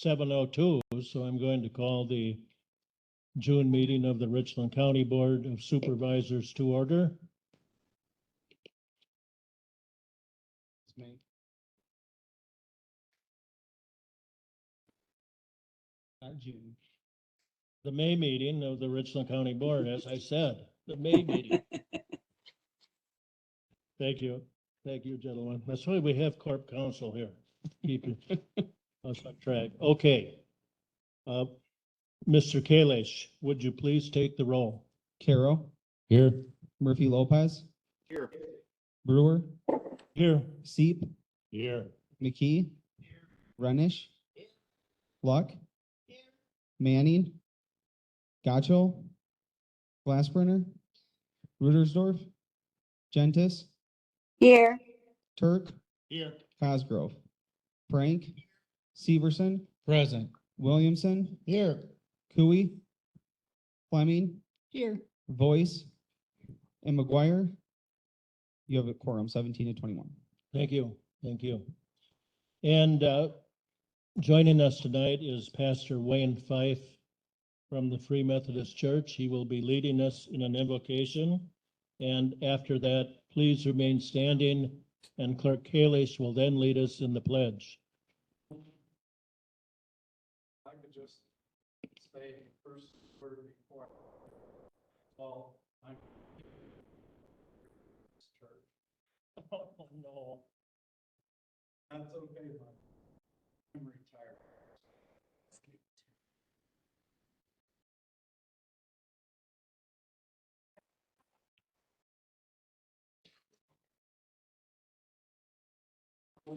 7:02, so I'm going to call the June meeting of the Richland County Board of Supervisors to order. June. The May meeting of the Richland County Board, as I said, the May meeting. Thank you. Thank you, gentlemen. That's why we have corp counsel here. Keep us on track. Okay. Mr. Kalish, would you please take the roll? Carroll, Here. Murphy Lopez, Here. Brewer, Here. Seep, Here. McKee, Renish, Luck, Manning, Gotcho, Glassburner, Rudersdorf, Gentis, Here. Turk, Here. Cosgrove, Frank, Severson, Present. Williamson, Here. Cooey, Fleming, Here. Voice, and McGuire. You have a quorum, 17 to 21. Thank you. Thank you. And joining us tonight is Pastor Wayne Fife from the Free Methodist Church. He will be leading us in an invocation. And after that, please remain standing, and Clerk Kalish will then lead us in the pledge. I could just say first word before all I'm church. Oh, no. That's okay, but I'm retired. So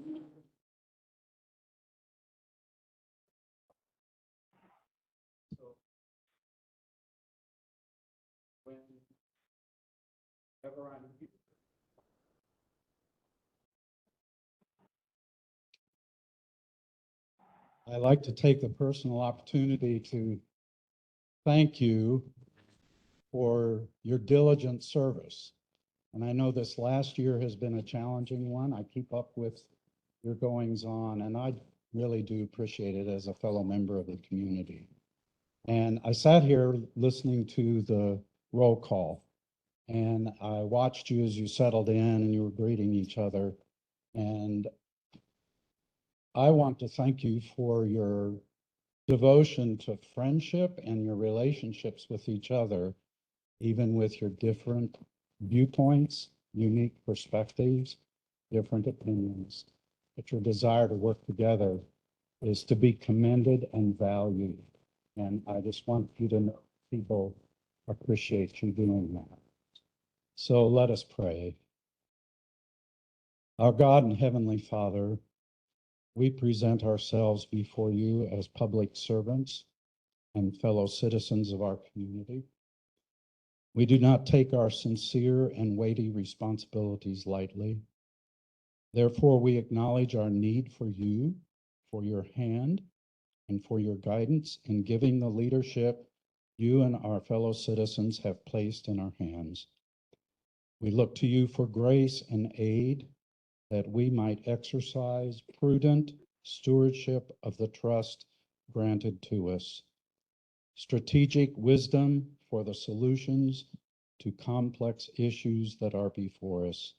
whenever I'm here, I like to take the personal opportunity to thank you for your diligent service. And I know this last year has been a challenging one. I keep up with your goings on, and I really do appreciate it as a fellow member of the community. And I sat here listening to the roll call, and I watched you as you settled in and you were greeting each other. And I want to thank you for your devotion to friendship and your relationships with each other, even with your different viewpoints, unique perspectives, different opinions. But your desire to work together is to be commended and valued. And I just want you to know people appreciate you doing that. So let us pray. Our God and Heavenly Father, we present ourselves before you as public servants and fellow citizens of our community. We do not take our sincere and weighty responsibilities lightly. Therefore, we acknowledge our need for you, for your hand, and for your guidance in giving the leadership you and our fellow citizens have placed in our hands. We look to you for grace and aid that we might exercise prudent stewardship of the trust granted to us, strategic wisdom for the solutions to complex issues that are before us,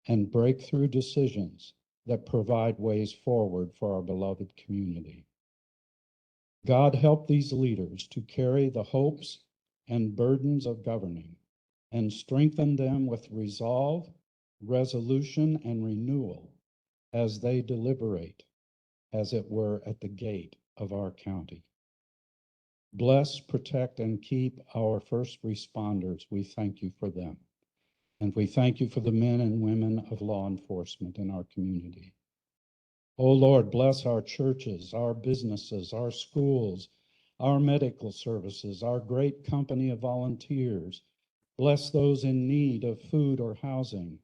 and breakthrough decisions that provide ways forward for our beloved community. God, help these leaders to carry the hopes and burdens of governing and strengthen them with resolve, resolution, and renewal as they deliberate, as it were, at the gate of our county. Bless, protect, and keep our first responders. We thank you for them. And we thank you for the men and women of law enforcement in our community. Oh Lord, bless our churches, our businesses, our schools, our medical services, our great company of volunteers. Bless those in need of food or housing,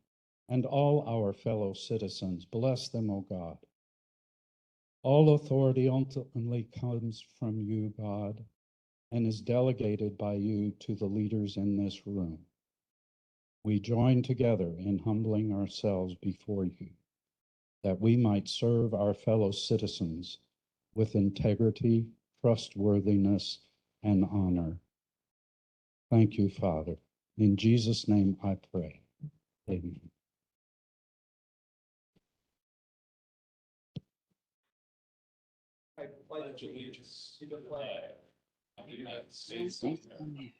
and all our fellow citizens. Bless them, O God. All authority ultimately comes from you, God, and is delegated by you to the leaders in this room. We join together in humbling ourselves before you, that we might serve our fellow citizens with integrity, trustworthiness, and honor. Thank you, Father. In Jesus' name I pray. Amen. I pledge allegiance to the flag of the United States of America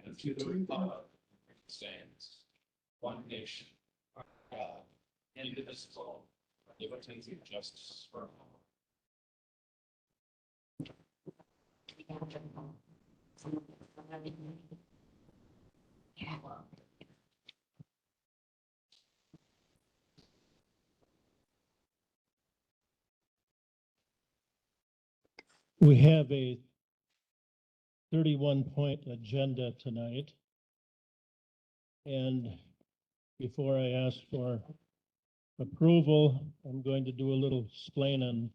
and to the republic which stands, one nation, under God, indivisible, with liberty and justice for all. We have a 31-point agenda tonight. And before I ask for approval, I'm going to do a little explaining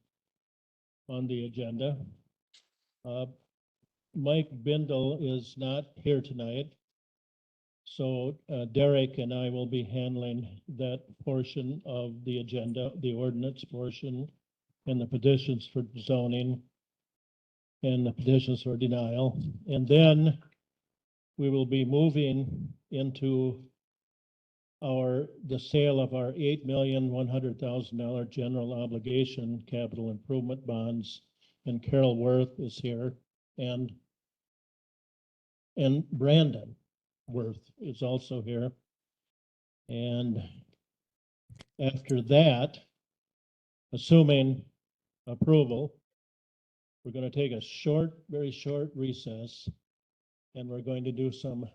on the agenda. Mike Bindle is not here tonight. So Derek and I will be handling that portion of the agenda, the ordinance portion, and the petitions for zoning, and the petitions for denial. And then we will be moving into the sale of our $8,100,000 general obligation capital improvement bonds. And Carol Worth is here, and Brandon Worth is also here. And after that, assuming approval, we're going to take a very short recess, and we're going to do some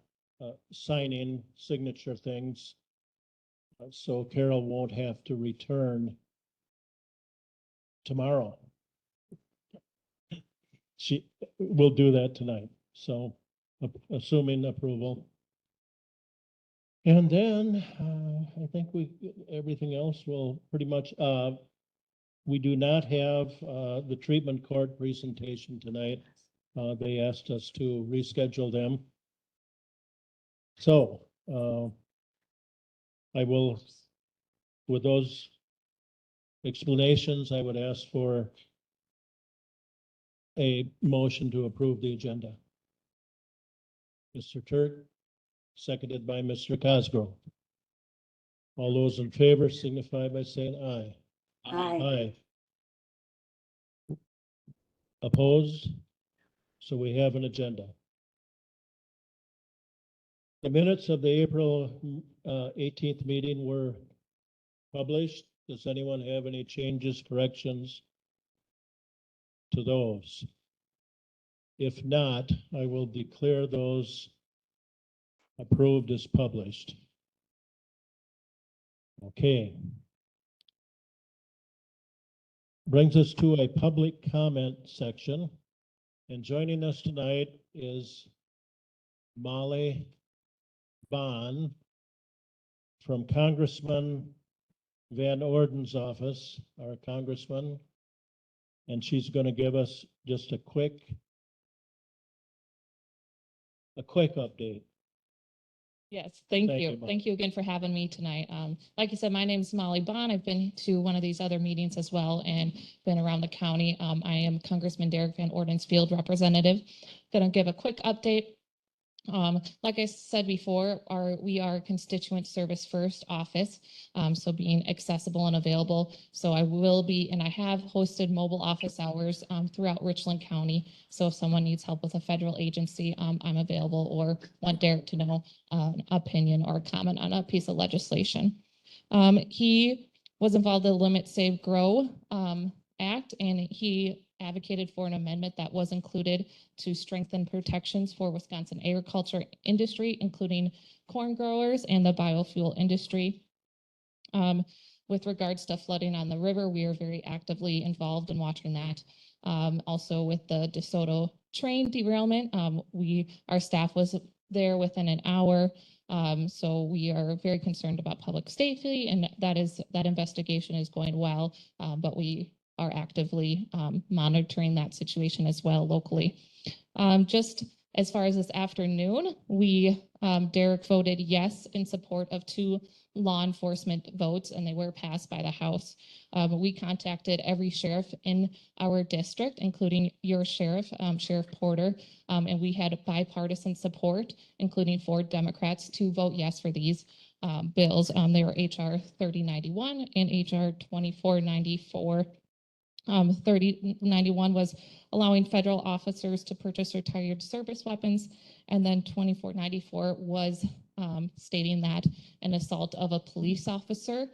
signing signature things. So Carol won't have to return tomorrow. She will do that tonight. So assuming approval. And then I think everything else will pretty much, we do not have the treatment court presentation tonight. They asked us to reschedule them. So I will, with those explanations, I would ask for a motion to approve the agenda. Mr. Turk, seconded by Mr. Cosgrove. All those in favor signify by saying aye. Aye. Aye. Opposed? So we have an agenda. The minutes of the April 18th meeting were published. Does anyone have any changes, corrections to those? If not, I will declare those approved as published. Okay. Brings us to a public comment section. And joining us tonight is Molly Bond from Congressman Van Orden's office, our congressman. And she's going to give us just a quick update. Yes, thank Thank you. you, Molly. Thank you again for having me tonight. Like you said, my name is Molly Bond. I've been to one of these other meetings as well and been around the county. I am Congressman Derek Van Orden's field representative. Going to give a quick update. Like I said before, we are constituent service first office, so being accessible and available. So I will be, and I have hosted mobile office hours throughout Richland County. So if someone needs help with a federal agency, I'm available, or want Derek to know an opinion or a comment on a piece of legislation. He was involved in the Limit, Save, Grow Act, and he advocated for an amendment that was included to strengthen protections for Wisconsin agriculture industry, including corn growers and the biofuel industry. With regards to flooding on the river, we are very actively involved in watching that. Also with the DeSoto train derailment, our staff was there within an hour. So we are very concerned about public safety, and that investigation is going well, but we are actively monitoring that situation as well locally. Just As far as this afternoon, Derek voted yes in support of 2 law enforcement votes, and they were passed by the House. We contacted every sheriff in our district, including your sheriff, Sheriff Porter, and we had bipartisan support, including 4 Democrats, to vote yes for these bills. They were HR 3091 and HR 2494. 3091 was allowing federal officers to purchase retired service weapons, and then 2494 was stating that an assault of a police officer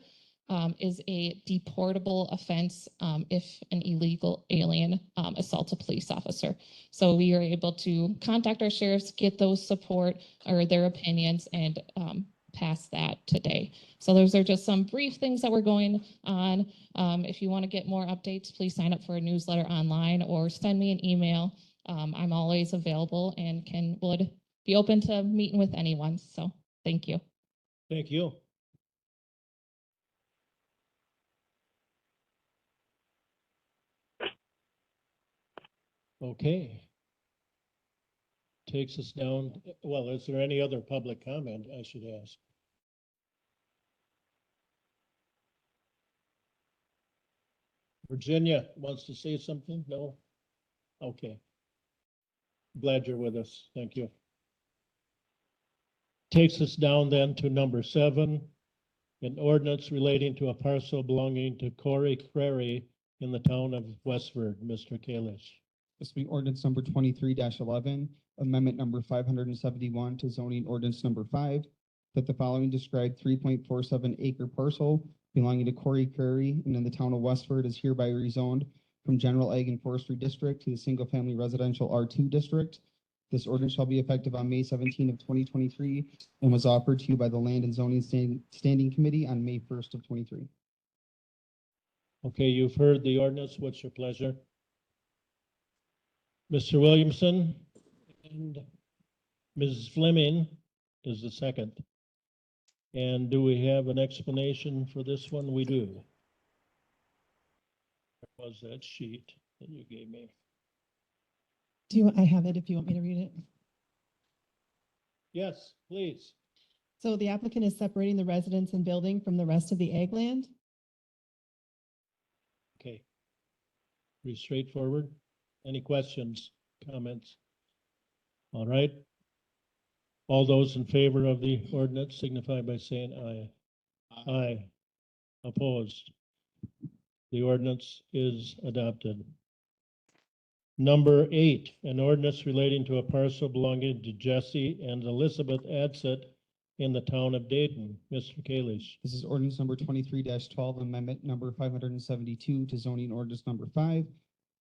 is a deportable offense if an illegal alien assaults a police officer. So we are able to contact our sheriffs, get those support or their opinions, and pass that today. So those are just some brief things that we're going on. If you want to get more updates, please sign up for a newsletter online or send me an email. I'm always available and would be open to meeting with anyone. So thank you. Thank you. Okay. Takes us down, well, is there any other public comment I should ask? Virginia wants to say something? No? Okay. Glad you're with us. Thank you. Takes us down then to number 7, an ordinance relating to a parcel belonging to Corey Crary in the town of Westford. Mr. Kalish. This will be ordinance number 23-11, amendment number 571 to zoning ordinance number 5, that the following described 3.47 acre parcel belonging to Corey Curry and in the town of Westford is hereby rezoned from General Ag and Forestry District to the Single Family Residential R2 District. This ordinance shall be effective on May 17 of 2023 and was offered to you by the Land and Zoning Standing Committee on May 1st of 23. Okay, you've heard the ordinance. What's your pleasure? Mr. Williamson and Mrs. Fleming is the second. And do we have an explanation for this one? We do. Where was that sheet that you gave me? I have it if you want me to read it. Yes, please. So the applicant is separating the residence and building from the rest of the ag land. Okay. Pretty straightforward. Any questions, comments? All right. All those in favor of the ordinance signify by saying aye. Aye. Opposed? The ordinance is adopted. Number 8, an ordinance relating to a parcel belonging to Jesse and Elizabeth Adsett in the town of Dayton. Mr. Kalish. This is ordinance number 23-12, amendment number 572 to zoning ordinance number 5.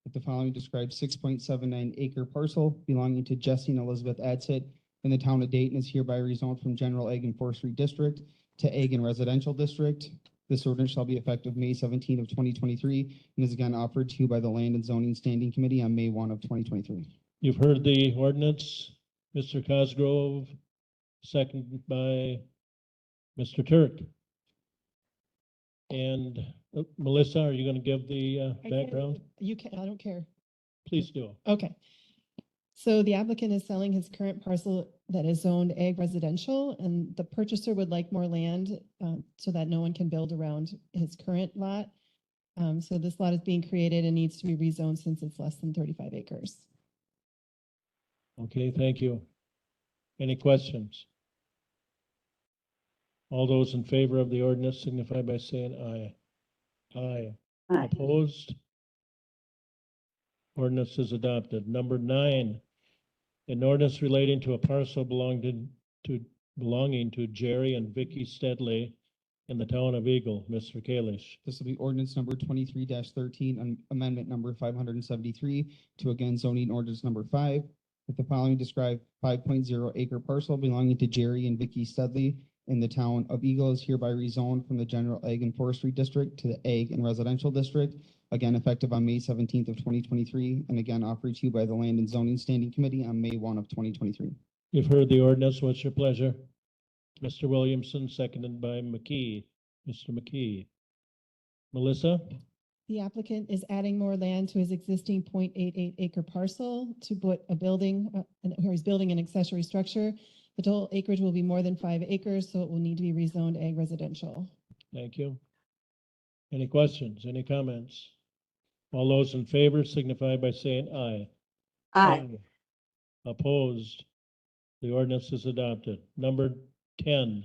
That the following describes 6.79 acre parcel belonging to Jesse and Elizabeth Adsett in the town of Dayton is hereby rezoned from General Ag and Forestry District to Ag and Residential District. This ordinance shall be effective May 17 of 2023 and is again offered to you by the Land and Zoning Standing Committee on May 1 of 2023. You've heard the ordinance. Mr. Cosgrove, seconded by Mr. Turk. And Melissa, are you going to give the background? You can, I don't care. Please do. Okay. So the applicant is selling his current parcel that is zoned ag residential, and the purchaser would like more land so that no one can build around his current lot. So this lot is being created and needs to be rezoned since it's less than 35 acres. Okay, thank you. Any questions? All those in favor of the ordinance signify by saying aye. Aye. Aye. Opposed? Ordinance is adopted. Number 9, an ordinance relating to a parcel belonging to Jerry and Vicky Steadley in the town of Eagle. Mr. Kalish. This will be ordinance number 23-13, amendment number 573 to again zoning ordinance number 5. That the following describe 5.0 acre parcel belonging to Jerry and Vicky Steadley in the town of Eagle is hereby rezoned from the General Ag and Forestry District to the Ag and Residential District, again effective on May 17th of 2023, and again offered to you by the Land and Zoning Standing Committee on May 1 of 2023. You've heard the ordinance. What's your pleasure? Mr. Williamson, seconded by McKee. Mr. McKee. Melissa? The applicant is adding more land to his existing 0.88 acre parcel to put a building, or he's building an accessory structure. The total acreage will be more than 5 acres, so it will need to be rezoned ag residential. Thank you. Any questions, any comments? All those in favor signify by saying aye. Aye. Opposed? The ordinance is adopted. Number 10,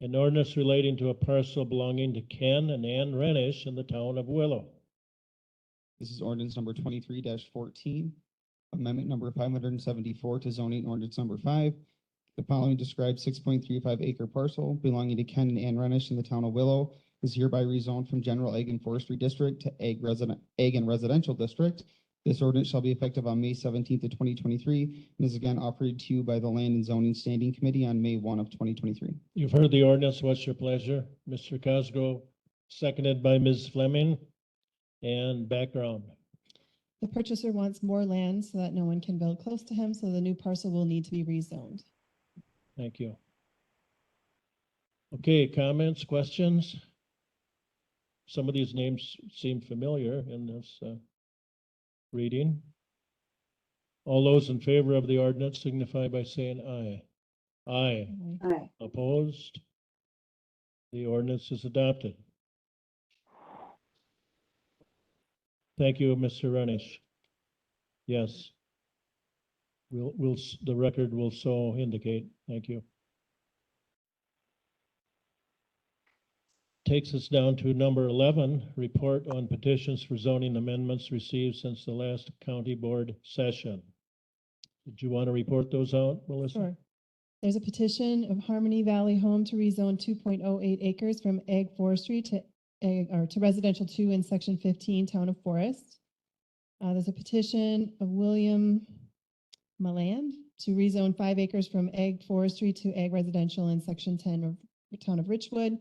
an ordinance relating to a parcel belonging to Ken and Ann Renish in the town of Willow. This is ordinance number 23-14, amendment number 574 to zoning ordinance number 5. The following described 6.35 acre parcel belonging to Ken and Ann Renish in the town of Willow is hereby rezoned from general ag and forestry district to ag and residential district. This ordinance shall be effective on May 17th of 2023 and is again offered to you by the Land and Zoning Standing Committee on May 1 of 2023. You've heard the ordinance. What's your pleasure? Mr. Cosgrove, seconded by Ms. Fleming. And background. The purchaser wants more land so that no one can build close to him, so the new parcel will need to be rezoned. Thank you. Okay, comments, questions? Some of these names seem familiar in this reading. All those in favor of the ordinance signify by saying aye. Aye. Aye. Opposed? The ordinance is adopted. Thank you, Mr. Renish. Yes. The record will so indicate. Thank you. Takes us down to number 11, report on petitions for zoning amendments received since the last county board session. Did you want to report those out, Melissa? Sure. There's a petition of Harmony Valley Home to rezone 2.08 acres from ag forestry to residential 2 in section 15, town of Forest. There's a petition of William Maland to rezone 5 acres from ag forestry to ag residential in section 10 of the town of Richwood.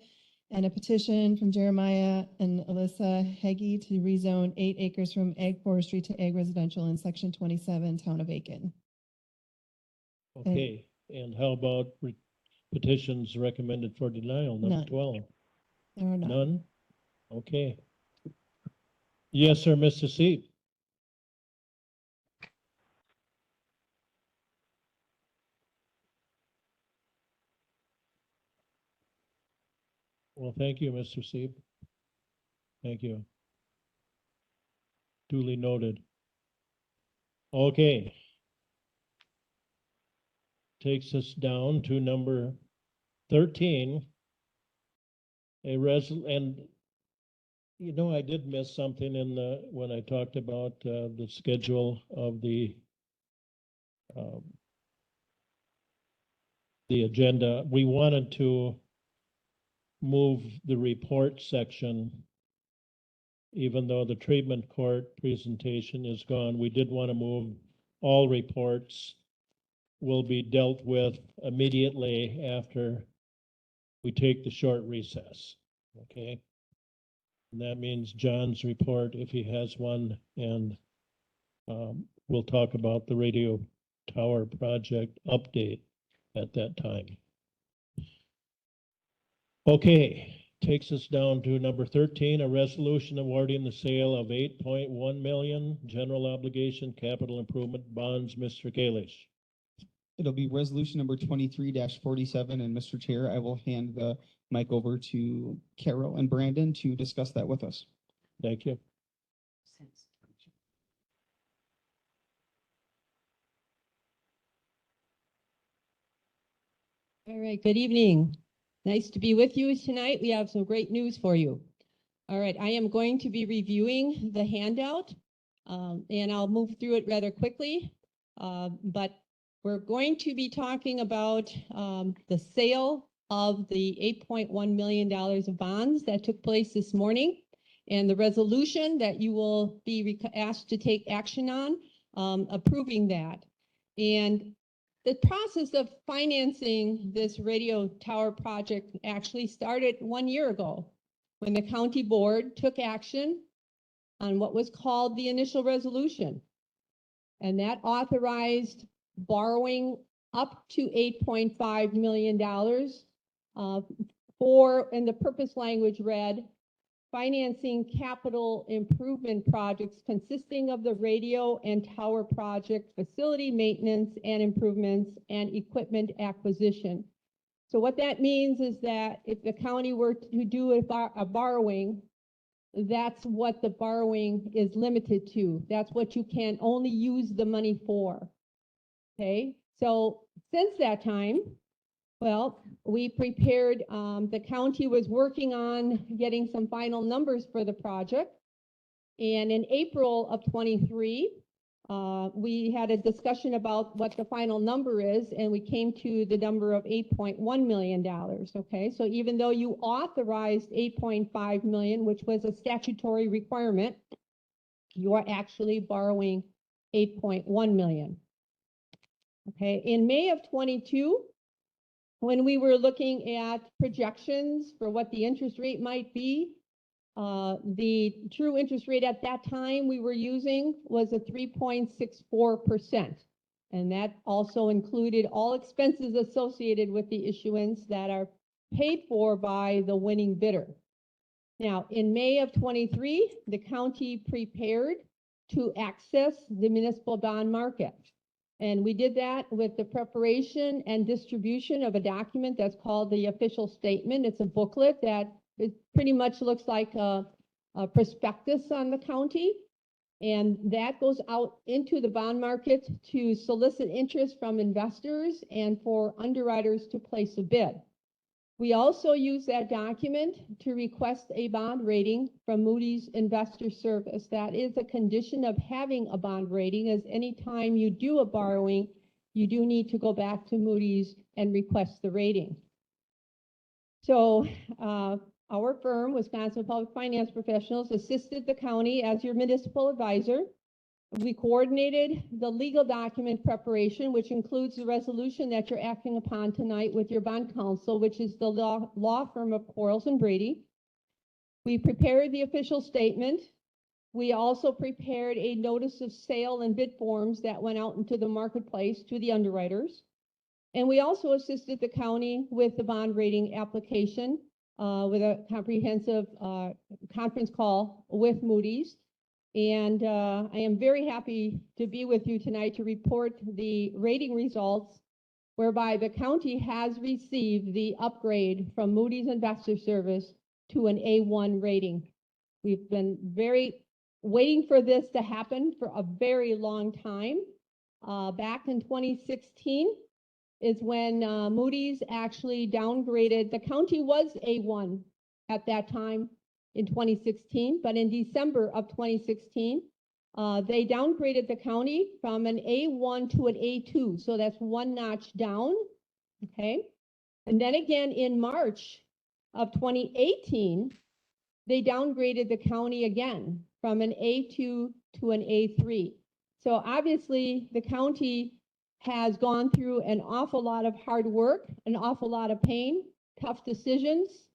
And a petition from Jeremiah and Alyssa Heggie to rezone 8 acres from ag forestry to ag residential in section 27, town of Aiken. Okay, and how about petitions recommended for denial, number None. 12? There are none. None? Okay. Yes, sir, Mr. Seat. Well, thank you, Mr. Seep. Thank you. Duly noted. Okay. Takes us down to number 13. And you know, I did miss something in when I talked about the schedule of the agenda. We wanted to move the report section, even though the treatment court presentation is gone. We did want to move all reports will be dealt with immediately after we take the short recess, okay? And that means John's report, if he has one, and we'll talk about the radio tower project update at that time. Okay, takes us down to number 13, a resolution awarding the sale of 8.1 million general obligation capital improvement bonds. Mr. Kalish. It'll be resolution number 23-47, and Mr. Chair, I will hand the mic over to Carol and Brandon to discuss that with us. Thank you. All right, good evening. Nice to be with you tonight. We have some great news for you. All right, I am going to be reviewing the handout, and I'll move through it rather quickly, but we're going to be talking about the sale of the $8.1 million of bonds that took place this morning, and the resolution that you will be asked to take action on, approving that. And the process of financing this radio tower project actually started 1 year ago when the county board took action on what was called the initial resolution. And that authorized borrowing up to $8.5 million for, and the purpose language read, financing capital improvement projects consisting of the radio and tower project, facility maintenance and improvements, and equipment acquisition. So what that means is that if the county were to do a borrowing, that's what the borrowing is limited to. That's what you can only use the money for. Okay, so since that time, well, we prepared, the county was working on getting some final numbers for the project. And in April of 23, we had a discussion about what the final number is, and we came to the number of $8.1 million, okay? So even though you authorized 8.5 million, which was a statutory requirement, you are actually borrowing 8.1 million. Okay, in May of 22, when we were looking at projections for what the interest rate might be, the true interest rate at that time we were using was a 3.64%. And that also included all expenses associated with the issuance that are paid for by the winning bidder. Now, in May of 23, the county prepared to access the municipal bond market. And we did that with the preparation and distribution of a document that's called the official statement. It's a booklet that it pretty much looks like a prospectus on the county. And that goes out into the bond market to solicit interest from investors and for underwriters to place a bid. We also use that document to request a bond rating from Moody's Investor Service. That is a condition of having a bond rating, as anytime you do a borrowing, you do need to go back to Moody's and request the rating. So our firm, Wisconsin Public Finance Professionals, assisted the county as your municipal advisor. We coordinated the legal document preparation, which includes the resolution that you're acting upon tonight with your bond counsel, which is the law firm of Quarles and Brady. We prepared the official statement. We also prepared a notice of sale and bid forms that went out into the marketplace to the underwriters. And we also assisted the county with the bond rating application with a comprehensive conference call with Moody's. And I am very happy to be with you tonight to report the rating results, whereby the county has received the upgrade from Moody's Investor Service to an A1 rating. We've been waiting for this to happen for a very long time. Back in 2016 is when Moody's actually downgraded. The county was A1 at that time in 2016, but in December of 2016, they downgraded the county from an A1 to an A2, so that's one notch down, okay? And then again in March of 2018, they downgraded the county again from an A2 to an A3. So obviously the county has gone through an awful lot of hard work, an awful lot of pain, tough decisions,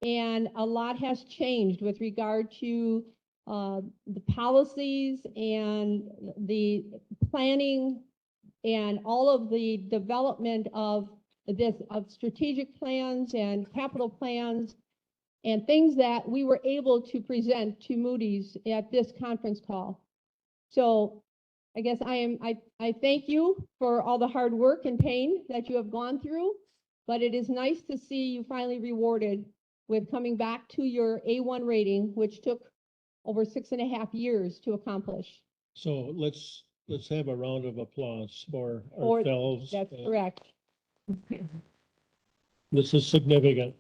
and a lot has changed with regard to the policies and the planning and all of the development of strategic plans and capital plans and things that we were able to present to Moody's at this conference call. So I guess I thank you for all the hard work and pain that you have gone through, but it is nice to see you finally rewarded with coming back to your A1 rating, which took over 6.5 years to accomplish. So let's have a round of applause for For- ourselves. That's correct. This is significant.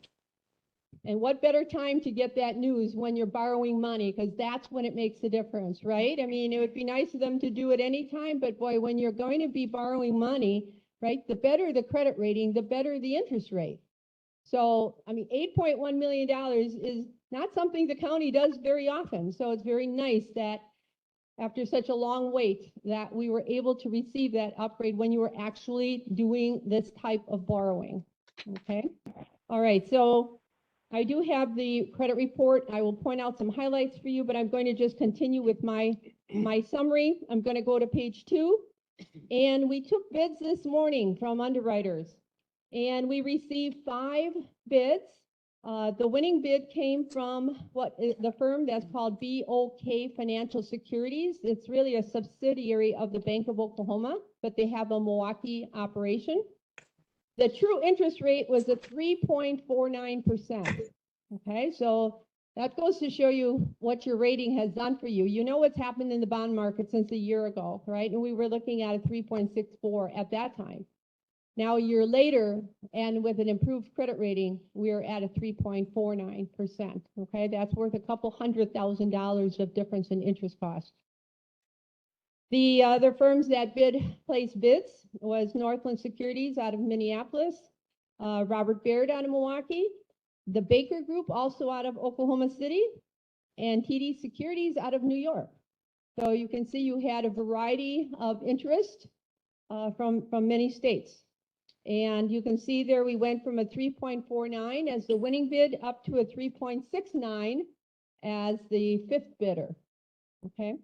And what better time to get that news when you're borrowing money, because that's when it makes a difference, right? I mean, it would be nice of them to do it anytime, but boy, when you're going to be borrowing money, right, the better the credit rating, the better the interest rate. So, I mean, $8.1 million is not something the county does very often. So it's very nice that after such a long wait that we were able to receive that upgrade when you were actually doing this type of borrowing. Okay. All right. So I do have the credit report. I will point out some highlights for you, but I'm going to just continue with my summary. I'm going to go to page 2. And we took bids this morning from underwriters. And we received 5 bids The winning bid came from the firm that's called BOK Financial Securities. It's really a subsidiary of the Bank of Oklahoma, but they have a Milwaukee operation. The true interest rate was a 3.49%. Okay, so that goes to show you what your rating has done for you. You know what's happened in the bond market since a year ago, right? And we were looking at a 3.64 at that time. Now, a year later, and with an improved credit rating, we're at a 3.49%. Okay, that's worth a couple $100,000 of difference in interest costs. The other firms that placed bids was Northland Securities out of Minneapolis, Robert Baird out of Milwaukee, the Baker Group also out of Oklahoma City, and TD Securities out of New York. So you can see you had a variety of interest from many states. And you can see there we went from a 3.49 as the winning bid up to a 3.69 as the fifth bidder. Okay.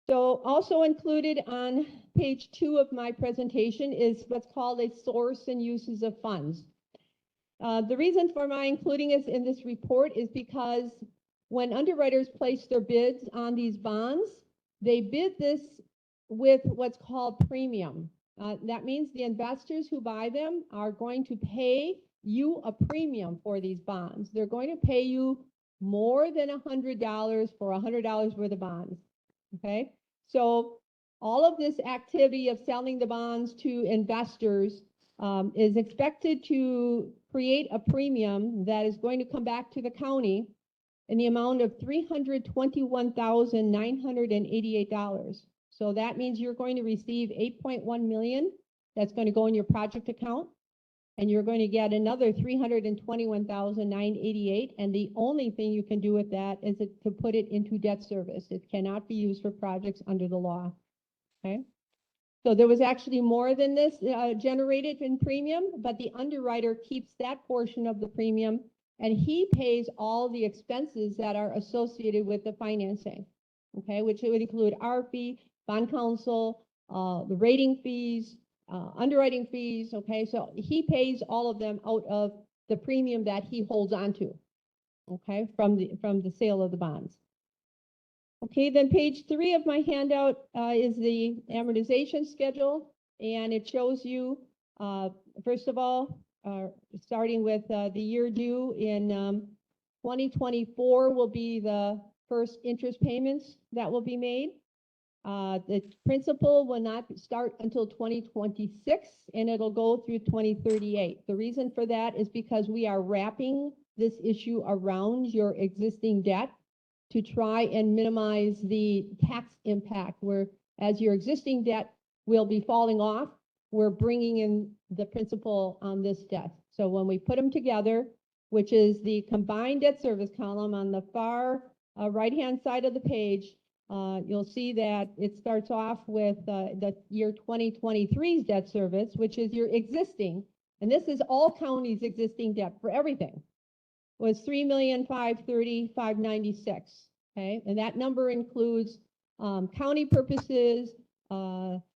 So also included on page 2 of my presentation is what's called a source and uses of funds. The reason for my including it in this report is because when underwriters place their bids on these bonds, they bid this with what's called premium. That means the investors who buy them are going to pay you a premium for these bonds. They're going to pay you more than $100 for $100 worth of bonds. Okay, so all of this activity of selling the bonds to investors is expected to create a premium that is going to come back to the county in the amount of $321,988. So that means you're going to receive $8.1 million. That's going to go in your project account, and you're going to get another $321,988. And the only thing you can do with that is to put it into debt service. It cannot be used for projects under the law. Okay. So there was actually more than this generated in premium, but the underwriter keeps that portion of the premium, and he pays all the expenses that are associated with the financing. Okay, which would include our fee, bond counsel, the rating fees, underwriting fees. Okay, so he pays all of them out of the premium that he holds on to. Okay, from the sale of the bonds. Okay, then page 3 of my handout is the amortization schedule, and it shows you, first of all, starting with the year due in 2024 will be the first interest payments that will be made. The principal will not start until 2026, and it'll go through 2038. The reason for that is because we are wrapping this issue around your existing debt to try and minimize the tax impact, where as your existing debt will be falling off, we're bringing in the principal on this debt. So when we put them together, which is the combined debt service column on the far right-hand side of the page, you'll see that it starts off with the year 2023's debt service, which is your existing, and this is all counties' existing debt for everything, was $3,530,596. Okay, and that number includes county purposes,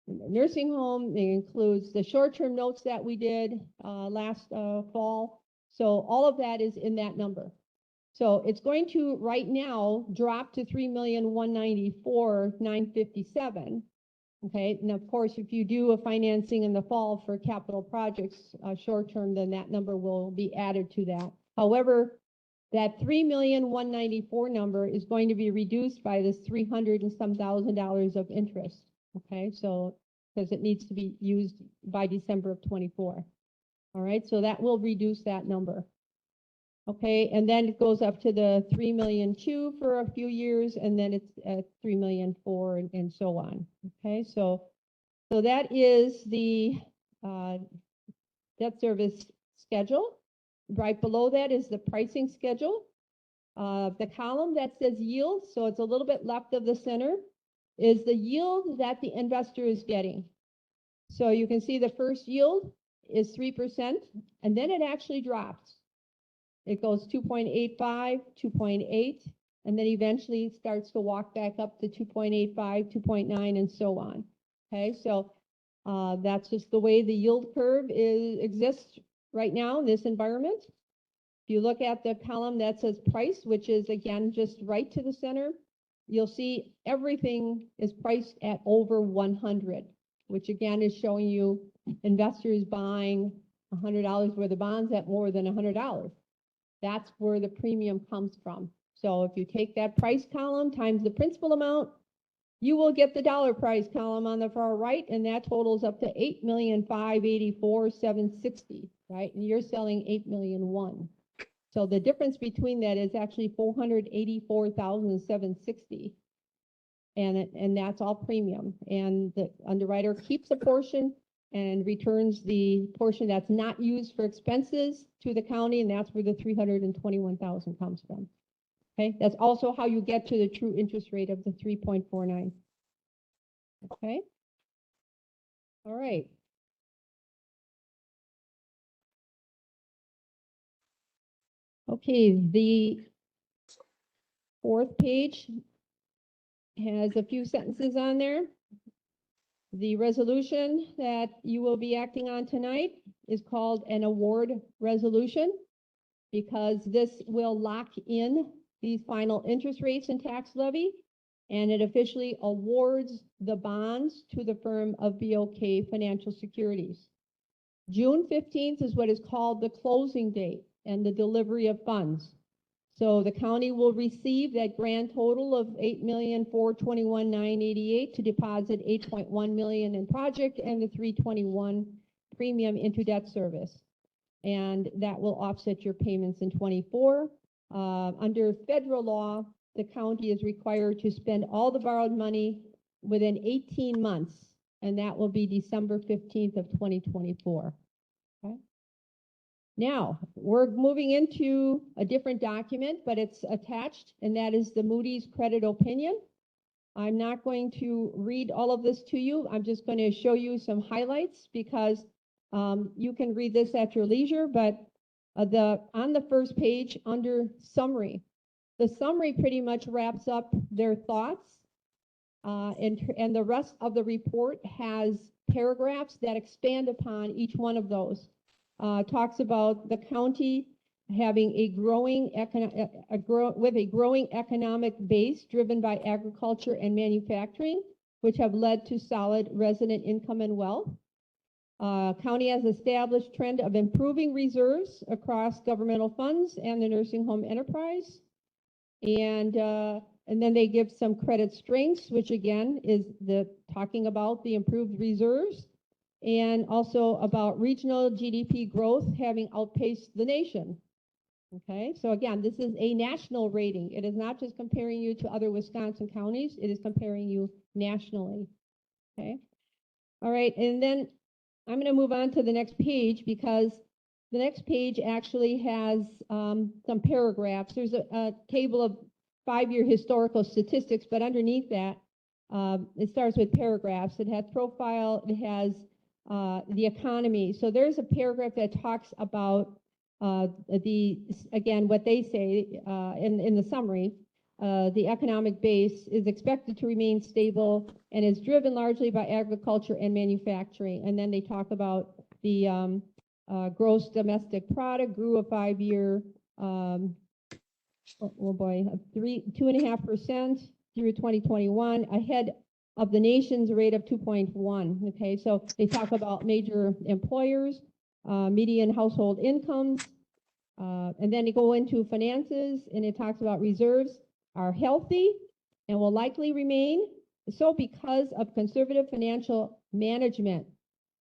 nursing home. It includes the short-term notes that we did last fall. So all of that is in that number. So it's going to right now drop to $3,194,957. Okay, and of course, if you do a financing in the fall for capital projects short-term, then that number will be added to that. However, that $3,194,000 number is going to be reduced by this $300 and some thousand of interest. Okay, so because it needs to be used by December of 24. All right, so that will reduce that number. Okay, and then it goes up to the $3,200,000 for a few years, and then it's at $3,400,000 and so on. Okay, so that is the debt service schedule. Right below that is the pricing schedule. The column that says yield, so it's a little bit left of the center, is the yield that the investor is getting. So you can see the first yield is 3%, and then it actually drops. It goes 2.85, 2.8, and then eventually starts to walk back up to 2.85, 2.9, and so on. Okay, so that's just the way the yield curve exists right now in this environment. If you look at the column that says price, which is again, just right to the center, you'll see everything is priced at over 100, which again is showing you investors buying $100 worth of bonds at more than $100. That's where the premium comes from. So if you take that price column times the principal amount, you will get the dollar price column on the far right, and that totals up to $8,584,760, right? And you're selling $8,000,001. So the difference between that is actually $484,760. And that's all premium. And the underwriter keeps a portion and returns the portion that's not used for expenses to the county, and that's where the $321,000 comes from. Okay, that's also how you get to the true interest rate of the 3.49. Okay. All right. Okay, the fourth page has a few sentences on there. The resolution that you will be acting on tonight is called an award resolution because this will lock in these final interest rates and tax levy, and it officially awards the bonds to the firm of BOK Financial Securities. June 15th is what is called the closing date and the delivery of funds. So the county will receive that grand total of $8,421,988 to deposit $8.1 million in project and the $321 premium into debt service. And that will offset your payments in 24. Under federal law, the county is required to spend all the borrowed money within 18 months, and that will be December 15th of 2024. Okay. Now, we're moving into a different document, but it's attached, and that is the Moody's credit opinion. I'm not going to read all of this to you. I'm just going to show you some highlights because you can read this at your leisure, but on the first page under summary, the summary pretty much wraps up their thoughts, and the rest of the report has paragraphs that expand upon each one of those. Talks about the county having a growing economic base driven by agriculture and manufacturing, which have led to solid resident income and wealth. County has established trend of improving reserves across governmental funds and the nursing home enterprise. And then they give some credit strengths, which again is talking about the improved reserves and also about regional GDP growth having outpaced the nation. Okay, so again, this is a national rating. It is not just comparing you to other Wisconsin counties, it is comparing you nationally. Okay, all right, and then I'm going to move on to the next page because the next page actually has some paragraphs. There's a table of 5-year historical statistics, but underneath that, it starts with paragraphs. It has profile, it has the economy. So there's a paragraph that talks about again, what they say in the summary, the economic base is expected to remain stable and is driven largely by agriculture and manufacturing. And then they talk about the gross domestic product grew a 5-year, 2.5% through 2021, ahead of the nation's rate of 2.1. Okay, so they talk about major employers, median household incomes, and then they go into finances, and it talks about reserves are healthy and will likely remain so because of conservative financial management.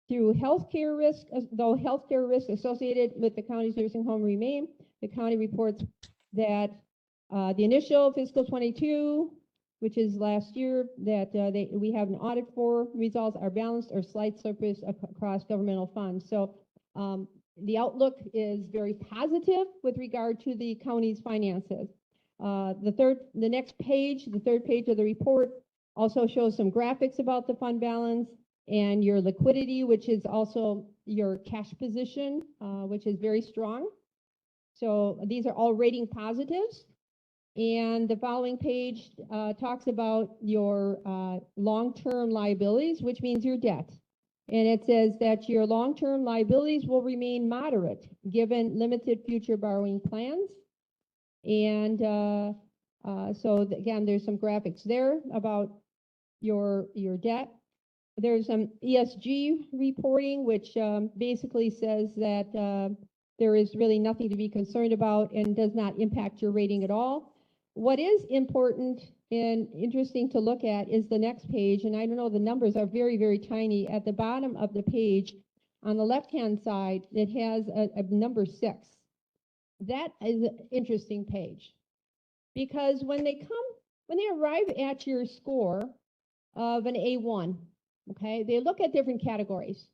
Through healthcare risk, though healthcare risks associated with the county's nursing home remain, the county reports that the initial fiscal 22, which is last year, that we have an audit for, results are balanced or slight surplus across governmental funds. So the outlook is very positive with regard to the county's finances. The next page, the third page of the report also shows some graphics about the fund balance and your liquidity, which is also your cash position, which is very strong. So these are all rating positives. And the following page talks about your long-term liabilities, which means your debt. And it says that your long-term liabilities will remain moderate, given limited future borrowing plans. And again, there's some graphics there about your debt. There's some ESG reporting, which basically says that there is really nothing to be concerned about and does not impact your rating at all. What is important and interesting to look at is the next page, and I don't know, the numbers are very, very tiny. At the bottom of the page, on the left-hand side, it has a number 6. That is an interesting page, because when they arrive at your score of an A1, okay, they look at different categories.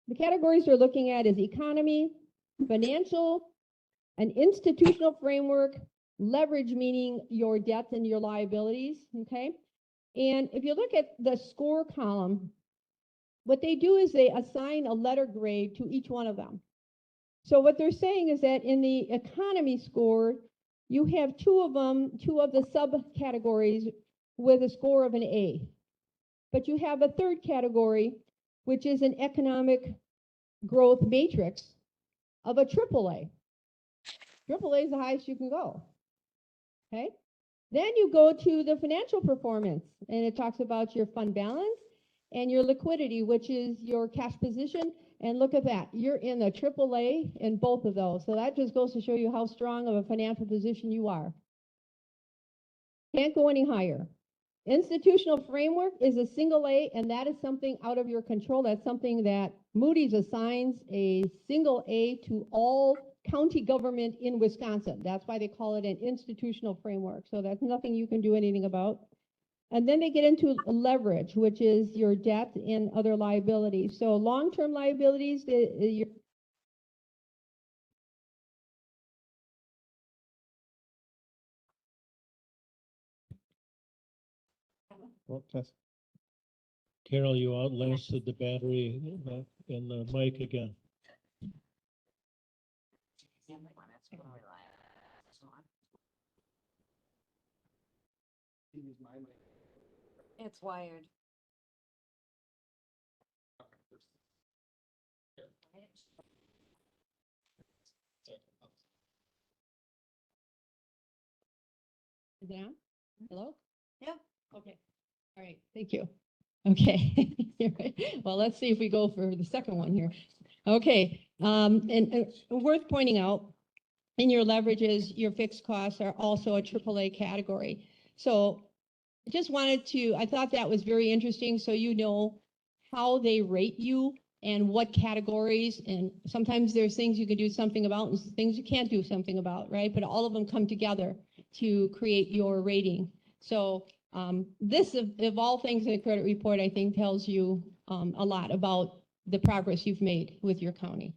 The categories they're looking at is economy, financial, an institutional framework, leverage, meaning your debts and your liabilities, okay? And if you look at the score column, what they do is they assign a letter grade to each one of them. So what they're saying is that in the economy score, you have two of the subcategories with a score of an A. But you have a third category, which is an economic growth matrix of a AAA. AAA is the highest you can go. Okay. Then you go to the financial performance, and it talks about your fund balance and your liquidity, which is your cash position. And look at that. You're in the AAA in both of those. So that just goes to show you how strong of a financial position you are. Can't go any higher. Institutional framework is a single A, and that is something out of your control. That's something that Moody's assigns a single A to all county government in Wisconsin. That's why they call it an institutional framework. So that's nothing you can do anything about. And then they get into leverage, which is your debt and other liabilities. So long-term liabilities, Carol, you outlasted the battery in the mic again. It's wired. Is it on? Hello? Yeah. Okay. All right. Thank you. Okay. Well, let's see if we go for the second one here. Okay. And worth pointing out, in your leverages, your fixed costs are also a AAA category. So just wanted to, I thought that was very interesting. So you know how they rate you and what categories, and sometimes there's things you can do something about and things you can't do something about, right? But all of them come together to create your rating. So this, of all things in a credit report, I think tells you a lot about the progress you've made with your county.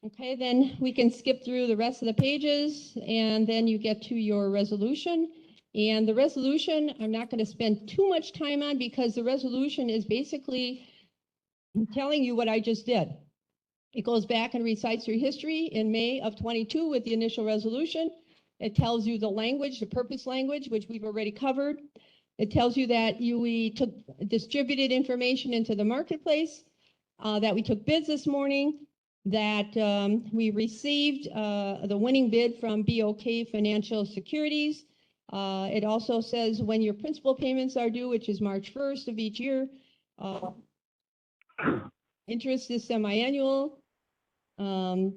Okay, then we can skip through the rest of the pages, and then you get to your resolution. And the resolution, I'm not going to spend too much time on, because the resolution is basically telling you what I just did. It goes back and recites your history in May of 22 with the initial resolution. It tells you the language, the purpose language, which we've already covered. It tells you that we distributed information into the marketplace, that we took bids this morning, that we received the winning bid from BOK Financial Securities. It also says when your principal payments are due, which is March 1st of each year. Interest is semi-annual. And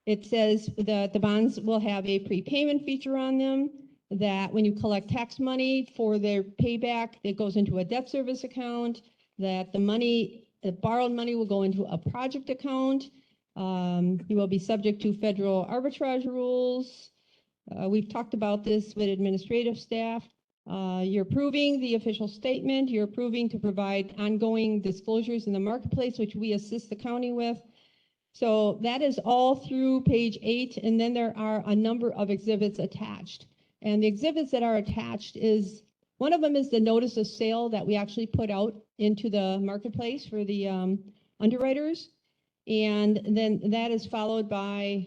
it says that the bonds will have a prepayment feature on them, that when you collect tax money for their payback, it goes into a debt service account, that the borrowed money will go into a project account. You will be subject to federal arbitrage rules. We've talked about this with administrative staff. You're approving the official statement. You're approving to provide ongoing disclosures in the marketplace, which we assist the county with. So that is all through page 8. And then there are a number of exhibits attached. And the exhibits that are attached is, one of them is the notice of sale that we actually put out into the marketplace for the underwriters. And then that is followed by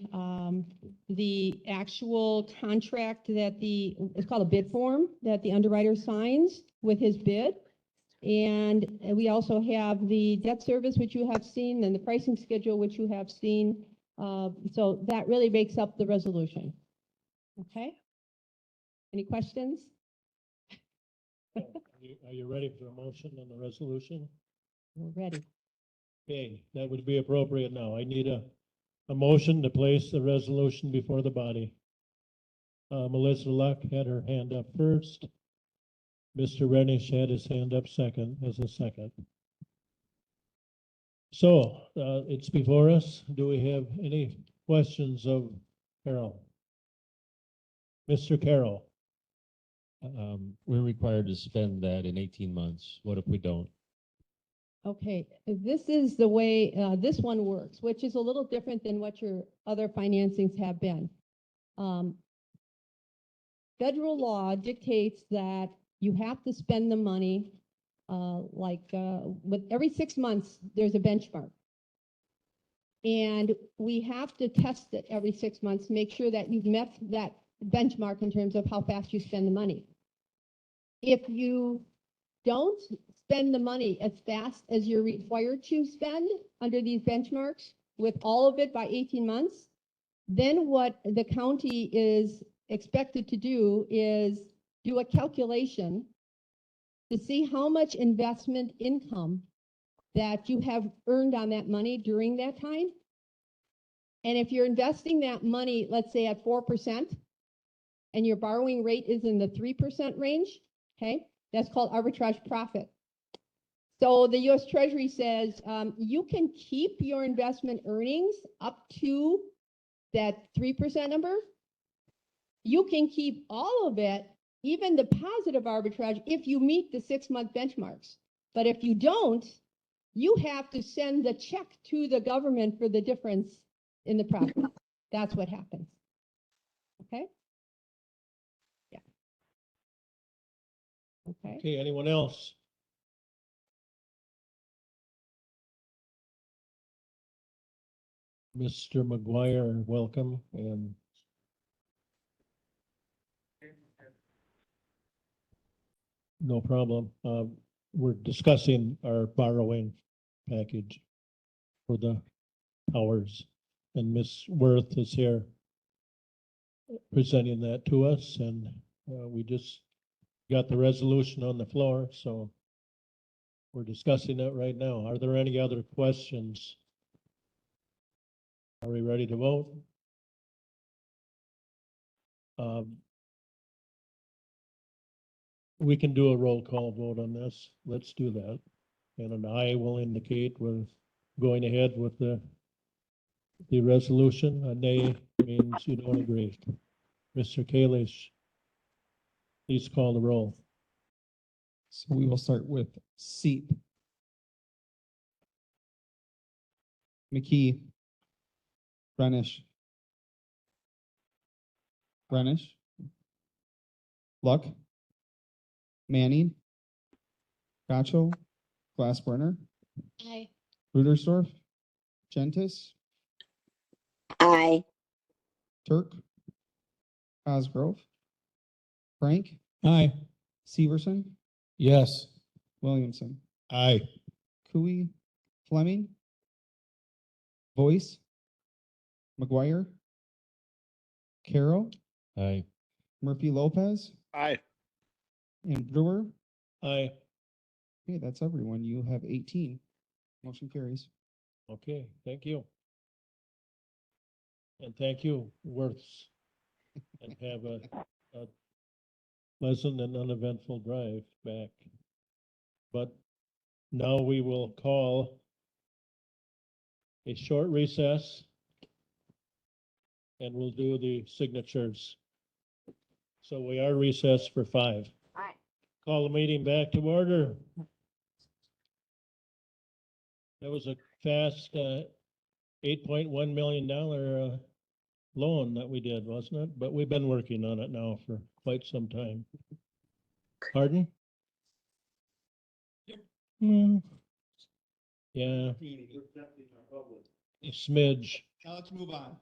the actual contract that it's called a bid form that the underwriter signs with his bid. And we also have the debt service, which you have seen, and the pricing schedule, which you have seen. So that really makes up the resolution. Okay? Any questions? Are you ready for a motion on the resolution? We're ready. Okay, that would be appropriate now. I need a motion to place the resolution before the body. Melissa Luck had her hand up first. Mr. Renish had his hand up second, as a second. So, it's before us. Do we have any questions of Carol? Mr. Carroll? We're required to spend that in 18 months. What if we don't? Okay, this is the way this one works, which is a little different than what your other financings have been. Federal law dictates that you have to spend the money with every 6 months, there's a benchmark. And we have to test it every 6 months to make sure that you've met that benchmark in terms of how fast you spend the money. If you don't spend the money as fast as you're required to spend under these benchmarks with all of it by 18 months, then what the county is expected to do is do a calculation to see how much investment income that you have earned on that money during that time. And if you're investing that money, let's say at 4%, and your borrowing rate is in the 3% range, okay, that's called arbitrage profit. So the US Treasury says you can keep your investment earnings up to that 3% number. You can keep all of it, even the positive arbitrage, if you meet the 6-month benchmarks. But if you don't, you have to send the check to the government for the difference in the profit. That's what happens. Okay? Yeah. Okay. Okay, anyone else? Mr. McGuire, welcome, and no problem. We're discussing our borrowing package for the towers, and Ms. Worth is here presenting that to us, and we just got the resolution on the floor, so we're discussing it right now. Are there any other questions? Are we ready to vote? We can do a roll call vote on this. Let's do that. And an aye will indicate we're going ahead with the resolution. A nay means you don't agree. Mr. Kalish, please call the roll. So we will start with Seep. McKee. Renish. Renish. Luck. Manning. Gacho. Glassburner. Aye. Rudersdorf. Gentis. Aye. Turk. Cosgrove. Frank. Aye. Severson. Yes. Williamson. Aye. Cooey. Fleming. Voice. McGuire. Carroll. Aye. Murphy Lopez. Aye. And Brewer. Aye. Okay, that's everyone. You have 18. Motion carries. Okay, thank you. And thank you, Worths. And have a pleasant and uneventful drive back. But now we will call a short recess, and we'll do the signatures. So we are recessed for 5. Aye. Call the meeting back to order. That was a fast $8.1 million loan that we did, wasn't it? But we've been working on it now for quite some time. Pardon? Hmm. Yeah. A smidge. Now let's move on.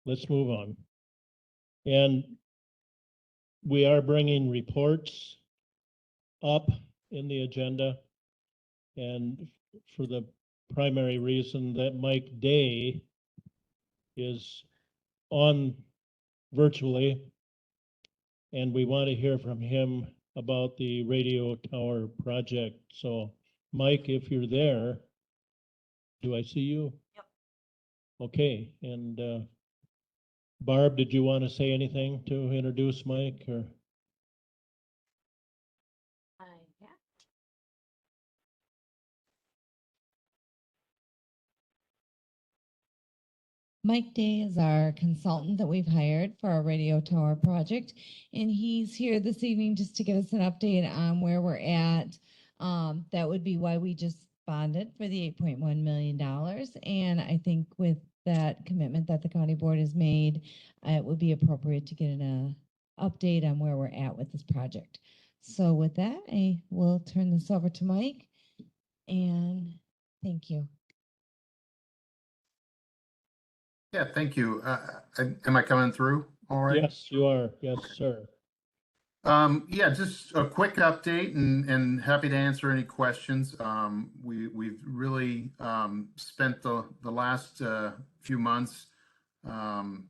Let's move on. And we are bringing reports up in the agenda. And for the primary reason that Mike Day is on virtually, and we want to hear from him about the radio tower project. So, Mike, if you're there, do I see you? Yep. Okay, and Barb, did you want to say anything to introduce Mike, or? Mike Day is our consultant that we've hired for our radio tower project, and he's here this evening just to give us an update on where we're at. That would be why we just bonded for the $8.1 million. And I think with that commitment that the county board has made, it would be appropriate to get an update on where we're at with this project. So with that, I will turn this over to Mike, and thank you. Yeah, thank you. Am I coming through all right? Yes, you are. Yes, sir. Yeah, just a quick update and happy to answer any questions. We've really spent the last few months kind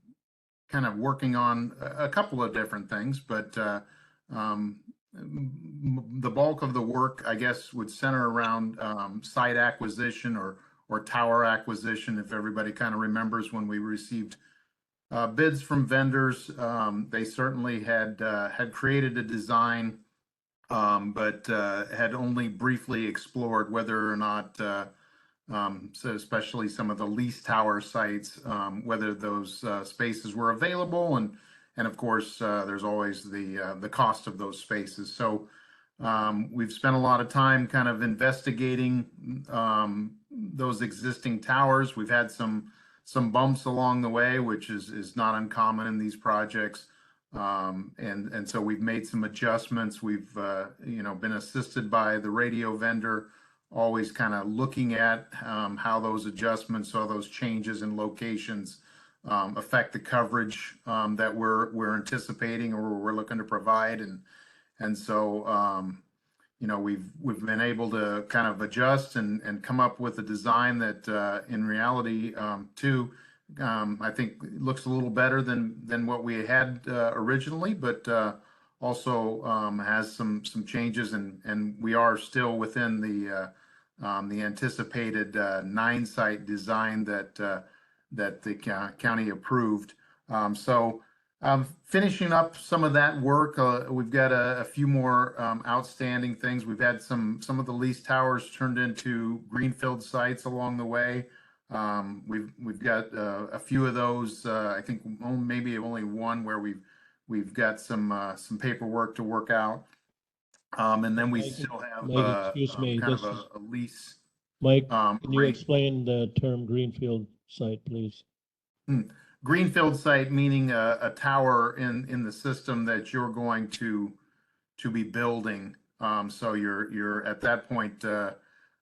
of working on a couple of different things, but the bulk of the work, I guess, would center around site acquisition or tower acquisition. If everybody kind of remembers when we received bids from vendors, they certainly had created a design, but had only briefly explored whether or not, so especially some of the lease tower sites, whether those spaces were available, and of course there's always the cost of those spaces. So we've spent a lot of time kind of investigating those existing towers. We've had some bumps along the way, which is not uncommon in these projects. And so we've made some adjustments. We've been assisted by the radio vendor, always kind of looking at how those adjustments or those changes in locations affect the coverage that we're anticipating or we're looking to provide. And so we've been able to kind of adjust and come up with a design that in reality too I think looks a little better than what we had originally, but also has some changes, and we are still within the anticipated 9-site design that the county approved. So finishing up some of that work, we've got a few more outstanding things. We've had some of the lease towers turned into greenfield sites along the way. We've got a few of those. I think maybe only one where we've got some paperwork to work out. And then we Mike, still have excuse me, kind this of a lease. Mike, can you rate. explain the term greenfield site, please? Greenfield site meaning a tower in the system that you're going to be building. So you're at that point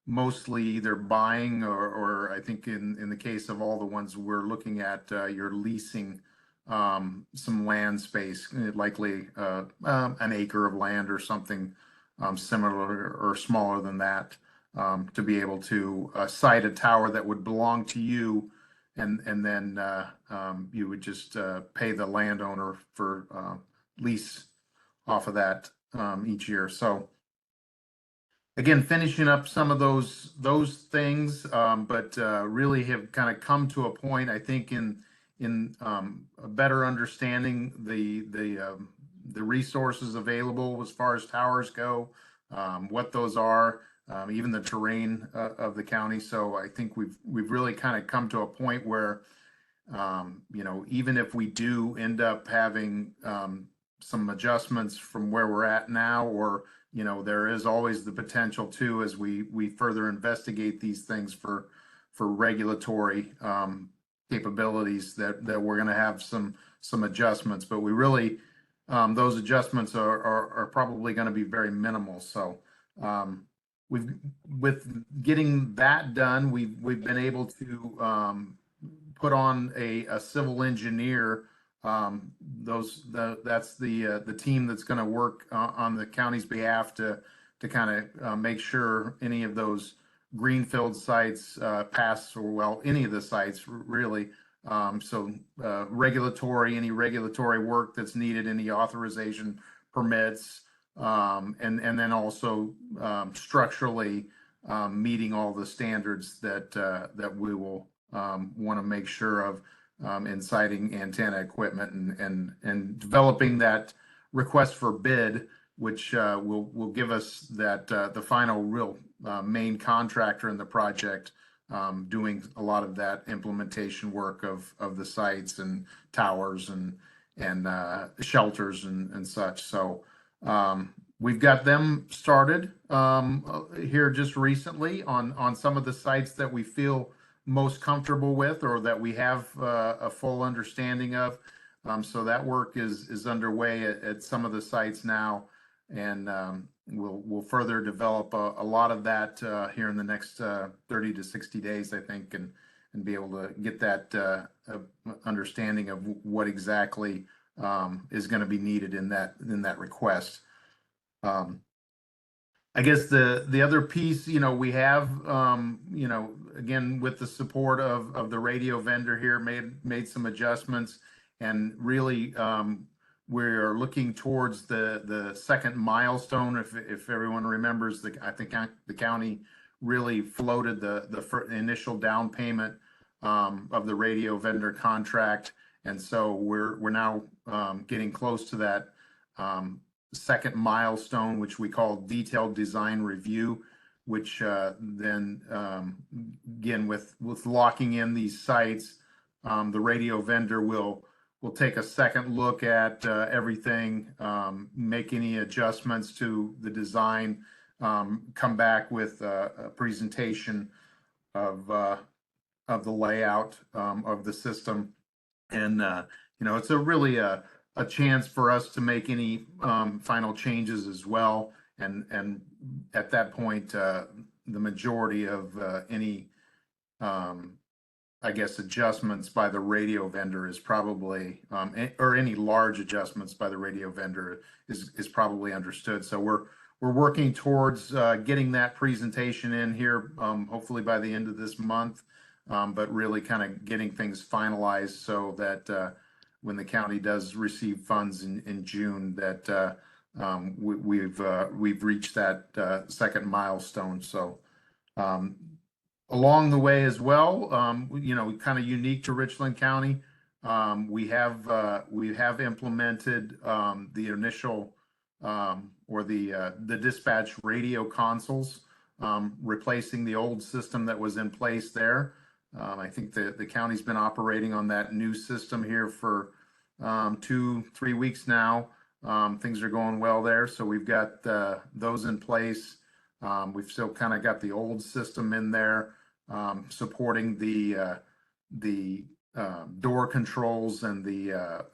mostly either buying or I think in the case of all the ones we're looking at, you're leasing some land space, likely an acre of land or something similar or smaller than that, to be able to site a tower that would belong to you, and then you would just pay the landowner for lease off of that each year. So again, finishing up some of those things, but really have kind of come to a point, I think, in a better understanding the resources available as far as towers go, what those are, even the terrain of the county. So I think we've really kind of come to a point where even if we do end up having some adjustments from where we're at now, or there is always the potential too, as we further investigate these things for regulatory capabilities, that we're going to have some adjustments. But we really those adjustments are probably going to be very minimal. So with getting that done, we've been able to put on a civil engineer. That's the team that's going to work on the county's behalf to kind of make sure any of those greenfield sites pass, or well, any of the sites really. So any regulatory work that's needed, any authorization permits, and then also structurally meeting all the standards that we will want to make sure of in siting antenna equipment and developing that request for bid, which will give us that the final real main contractor in the project doing a lot of that implementation work of the sites and towers and shelters and such. So we've got them started here just recently on some of the sites that we feel most comfortable with, or that we have a full understanding of. So that work is underway at some of the sites now, and we'll further develop a lot of that here in the next 30 to 60 days, I think, and be able to get that understanding of what exactly is going to be needed in that request. I guess the other piece, we have, again, with the support of the radio vendor here, made some adjustments, and really we're looking towards the second milestone. If everyone remembers, I think the county really floated the initial down payment of the radio vendor contract, and so we're now getting close to that second milestone, which we call detailed design review, which then again with locking in these sites, the radio vendor will take a second look at everything, make any adjustments to the design, come back with a presentation of the layout of the system, and it's really a chance for us to make any final changes as well. And at that point, the majority of any, I guess, adjustments by the radio vendor is probably, or any large adjustments by the radio vendor is probably understood. So we're working towards getting that presentation in here, hopefully by the end of this month, but really kind of getting things finalized so that when the county does receive funds in June, that we've reached that second milestone. So along the way as well, kind of unique to Richland County, we have implemented the initial or the dispatch radio consoles, replacing the old system that was in place there. I think the county's been operating on that new system here for 2-3 weeks now. Things are going well there, so we've got those in place. We've still kind of got the old system in there, supporting the door controls and the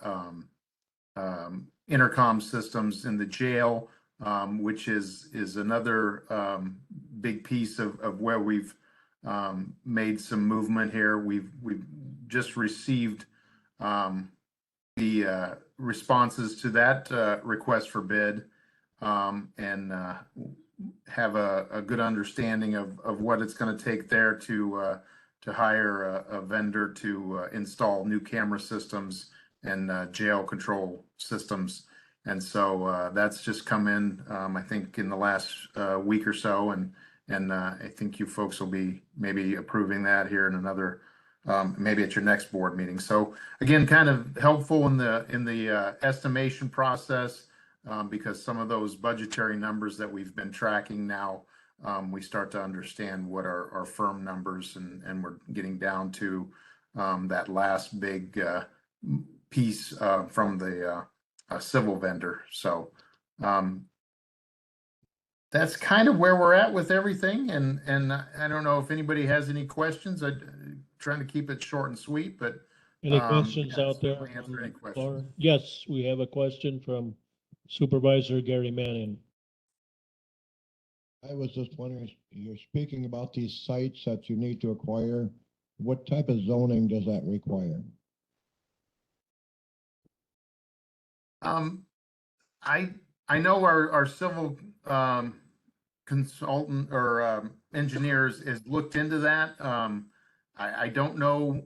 intercom systems in the jail, which is another big piece of where we've made some movement here. We've just received the responses to that request for bid, and have a good understanding of what it's going to take there to hire a vendor to install new camera systems and jail control systems. And so that's just come in, I think, in the last week or so, and I think you folks will be maybe approving that here in another, maybe at your next board meeting. So again, kind of helpful in the estimation process, because some of those budgetary numbers that we've been tracking now, we start to understand what are firm numbers, and we're getting down to that last big piece from the civil vendor. So that's kind of where we're at with everything. And I don't know if anybody has any questions. I'm trying to keep it short and sweet, but Any questions yeah, out there? certainly answer on any the questions. floor? Yes, we have a question from Supervisor Gary Manning. I was just wondering, you're speaking about these sites that you need to acquire. What type of zoning does that require? I know our civil consultant or engineers has looked into that. I don't know.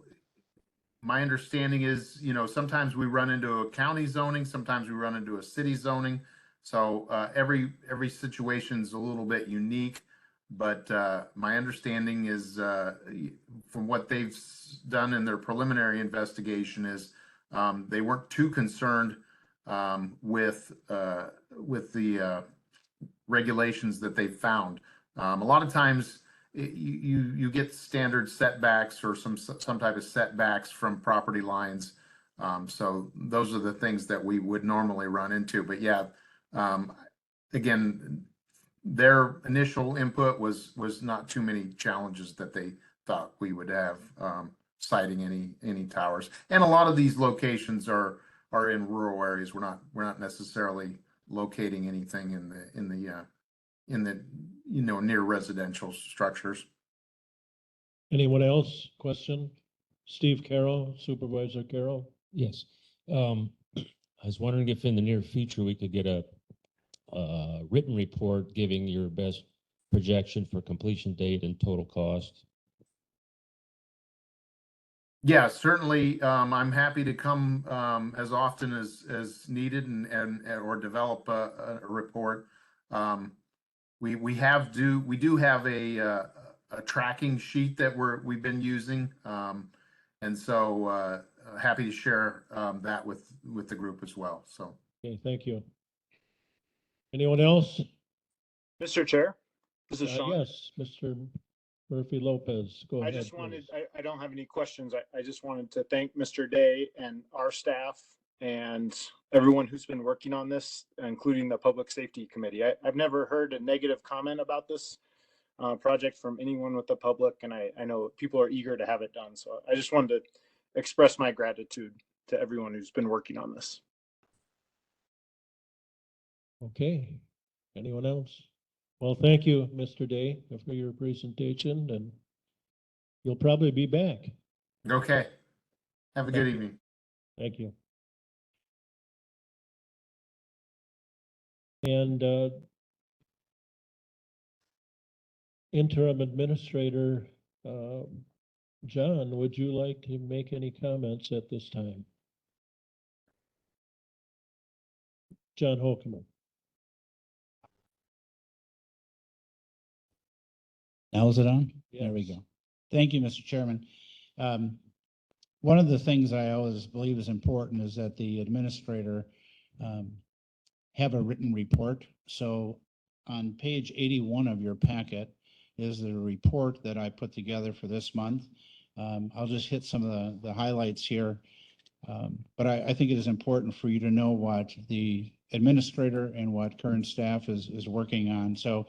My understanding is, sometimes we run into a county zoning, sometimes we run into a city zoning. So every situation is a little bit unique. But my understanding is, from what they've done in their preliminary investigation, is they weren't too concerned with the regulations that they found. A lot of times you get standard setbacks or some type of setbacks from property lines. So those are the things that we would normally run into. But yeah, again, their initial input was not too many challenges that they thought we would have citing any towers. And a lot of these locations are in rural areas. We're not necessarily locating anything in the near residential structures. Anyone else? Question? Steve Carroll, Supervisor Carroll? Yes. I was wondering if in the near future we could get a written report giving your best projection for completion date and total cost. Yeah, certainly. I'm happy to come as often as needed and or develop a report. We do have a tracking sheet that we've been using, and so happy to share that with the group as well. So Okay, thank you. Anyone else? Mr. Chair, this is Sean. Yes, Mr. Murphy Lopez, go I ahead. just wanted, I don't have any questions. I just wanted to thank Mr. Day and our staff and everyone who's been working on this, including the Public Safety Committee. I've never heard a negative comment about this project from anyone with the public, and I know people are eager to have it done. So I just wanted to express my gratitude to everyone who's been working on this. Okay, anyone else? Well, thank you, Mr. Day, for your presentation, and you'll probably be back. okay, have a good evening. Thank you. And Interim Administrator John, would you like to make any comments at this time? John Holcomer. Now is it on? Yes. There we go. Thank you, Mr. Chairman. One of the things I always believe is important is that the administrator have a written report. So on page 81 of your packet is the report that I put together for this month. I'll just hit some of the highlights here. But I think it is important for you to know what the administrator and what current staff is working on. So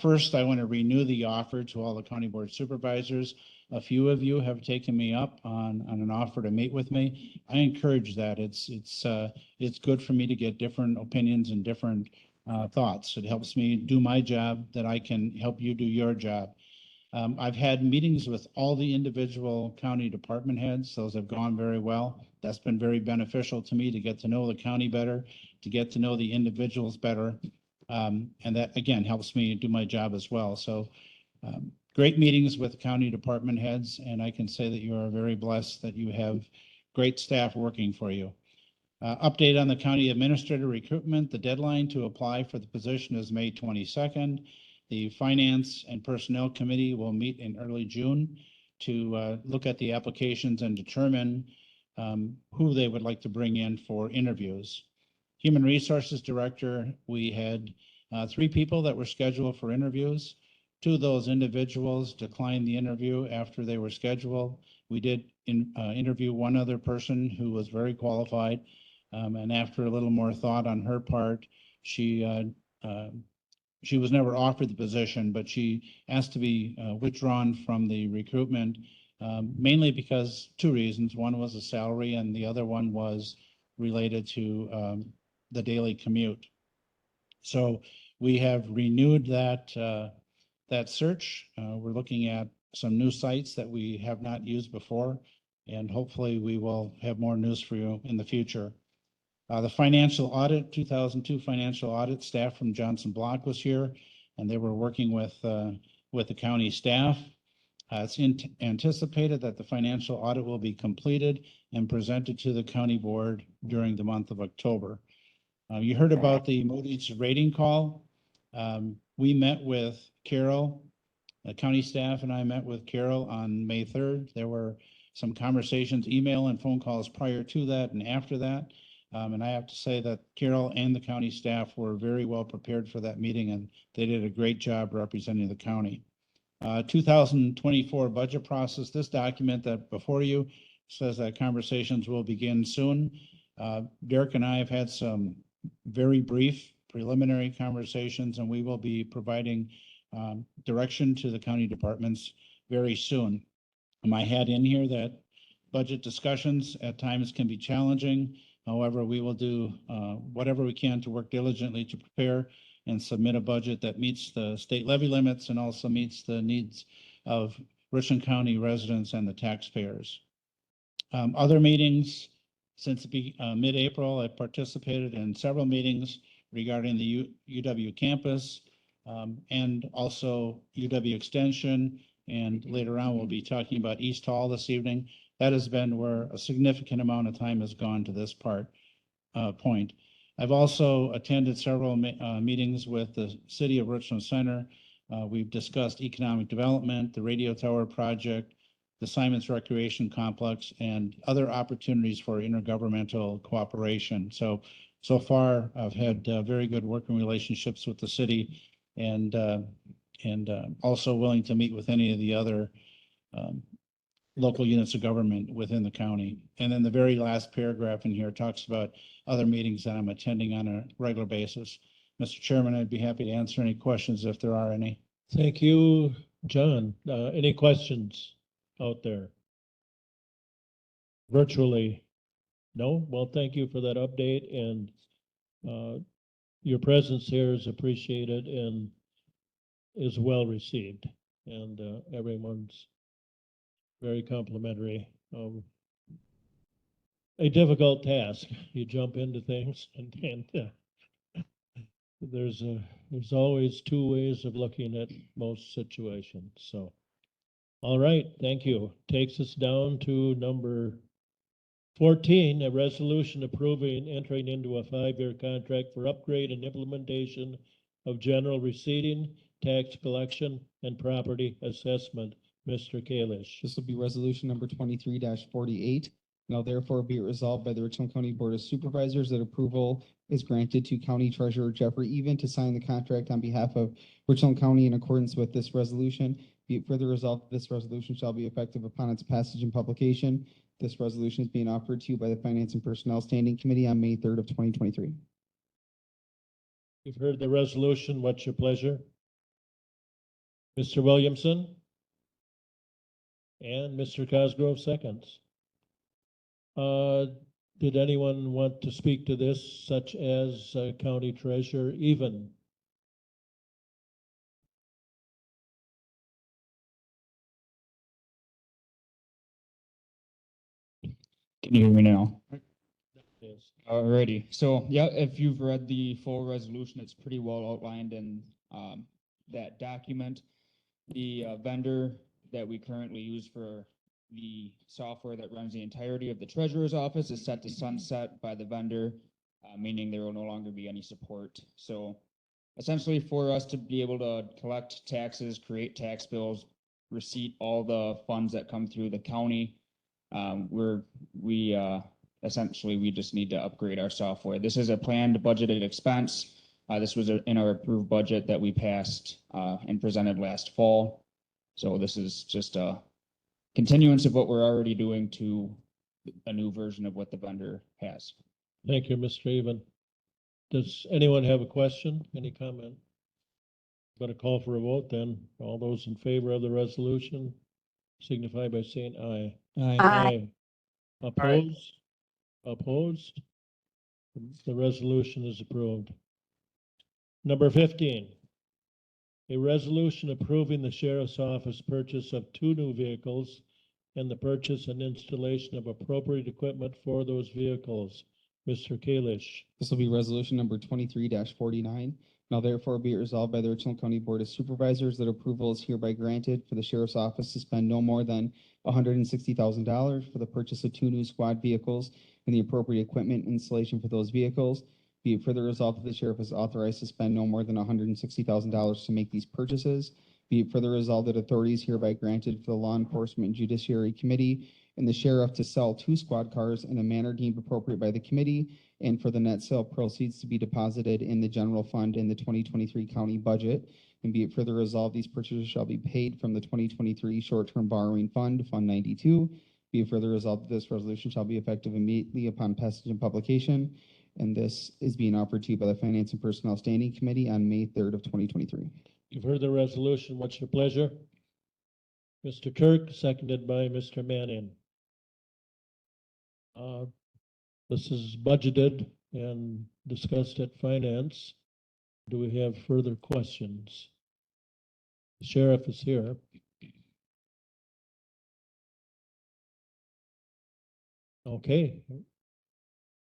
first, I want to renew the offer to all the county board supervisors. A few of you have taken me up on an offer to meet with me. I encourage that. It's good for me to get different opinions and different thoughts. It helps me do my job, that I can help you do your job. I've had meetings with all the individual county department heads. Those have gone very well. That's been very beneficial to me to get to know the county better, to get to know the individuals better. And that, again, helps me do my job as well. So great meetings with county department heads, and I can say that you are very blessed that you have great staff working for you. Update on the county administrator recruitment. The deadline to apply for the position is May 22nd. The Finance and Personnel Committee will meet in early June to look at the applications and determine who they would like to bring in for interviews. Human Resources Director, we had 3 people that were scheduled for interviews. 2 of those individuals declined the interview after they were scheduled. We did interview one other person who was very qualified, and after a little more thought on her part, she was never offered the position, but she asked to be withdrawn from the recruitment, mainly because 2 reasons. One was the salary, and the other one was related to the daily commute. So we have renewed that search. We're looking at some new sites that we have not used before, and hopefully we will have more news for you in the future. The financial audit, 2002 financial audit staff from Johnson Block was here. and they were working with the county staff. It's anticipated that the financial audit will be completed and presented to the county board during the month of October. You heard about the Moody's rating call. We met with Carol, the county staff and I met with Carol on May 3rd. There were some conversations, email and phone calls prior to that and after that. And I have to say that Carol and the county staff were very well prepared for that meeting, and they did a great job representing the county. 2024 budget process, this document that before you says that conversations will begin soon. Derek and I have had some very brief preliminary conversations, and we will be providing direction to the county departments very soon. I had in here that budget discussions at times can be challenging. However, we will do whatever we can to work diligently to prepare and submit a budget that meets the state levy limits and also meets the needs of Richland County residents and the taxpayers. Other meetings, since mid-April, I've participated in several meetings regarding the UW campus and also UW Extension. And later on, we'll be talking about East Hall this evening. That has been where a significant amount of time has gone to this point. I've also attended several meetings with the City of Richland Center. We've discussed economic development, the radio tower project, the Simons Recreation Complex, and other opportunities for intergovernmental cooperation. So far, I've had very good working relationships with the city, and also willing to meet with any of the other local units of government within the county. And then the very last paragraph in here talks about other meetings that I'm attending on a regular basis. Mr. Chairman, I'd be happy to answer any questions if there are any. Thank you, John. Any questions out there? Virtually? No? Well, thank you for that update, and your presence here is appreciated and is well received, and everyone's very complimentary. A difficult task. You jump into things, and there's always two ways of looking at most situations. So, all right, thank you. Takes us down to number 14, a resolution approving entering into a 5-year contract for upgrade and implementation of general receipting, tax collection, and property assessment. Mr. Kalish. This will be resolution number 23-48. Now therefore be it resolved by the Richland County Board of Supervisors that approval is granted to County Treasurer Jeffrey Even to sign the contract on behalf of Richland County in accordance with this resolution. Be it further resolved, this resolution shall be effective upon its passage and publication. This resolution is being offered to you by the Finance and Personnel Standing Committee on May 3rd of 2023. You've heard the resolution. What's your pleasure? Mr. Williamson? And Mr. Cosgrove seconds. Did anyone want to speak to this, such as County Treasurer Even? Can you hear me now? Yes. Alrighty, so yeah, if you've read the full resolution, it's pretty well outlined in that document. The vendor that we currently use for the software that runs the entirety of the treasurer's office is set to sunset by the vendor, meaning there will no longer be any support. So essentially for us to be able to collect taxes, create tax bills, receipt all the funds that come through the county, essentially we just need to upgrade our software. This is a planned budgeted expense. This was in our approved budget that we passed and presented last fall. So this is just a continuance of what we're already doing to a new version of what the vendor has. Thank you, Mr. Even. Does anyone have a question? Any comment? Going to call for a vote then. All those in favor of the resolution signify by saying aye. Aye. Opposed? Opposed? The resolution is approved. Number 15. A resolution approving the sheriff's office purchase of 2 new vehicles and the purchase and installation of appropriate equipment for those vehicles. Mr. Kalish. This will be resolution number 23-49. Now therefore be it resolved by the Richland County Board of Supervisors that approval is hereby granted for the sheriff's office to spend no more than $160,000 for the purchase of 2 new squad vehicles and the appropriate equipment and installation for those vehicles. Be it further resolved that the sheriff is authorized to spend no more than $160,000 to make these purchases. Be it further resolved that authority is hereby granted for the Law Enforcement and Judiciary Committee and the sheriff to sell 2 squad cars in a manner deemed appropriate by the committee, and for the net sale proceeds to be deposited in the general fund in the 2023 county budget. And be it further resolved, these purchases shall be paid from the 2023 short-term borrowing fund, Fund 92. Be it further resolved that this resolution shall be effective immediately upon passage and publication. And this is being offered to you by the Finance and Personnel Standing Committee on May 3rd of 2023. You've heard the resolution. What's your pleasure? Mr. Kirk, seconded by Mr. Manning. This is budgeted and discussed at finance. Do we have further questions? The sheriff is here. Okay.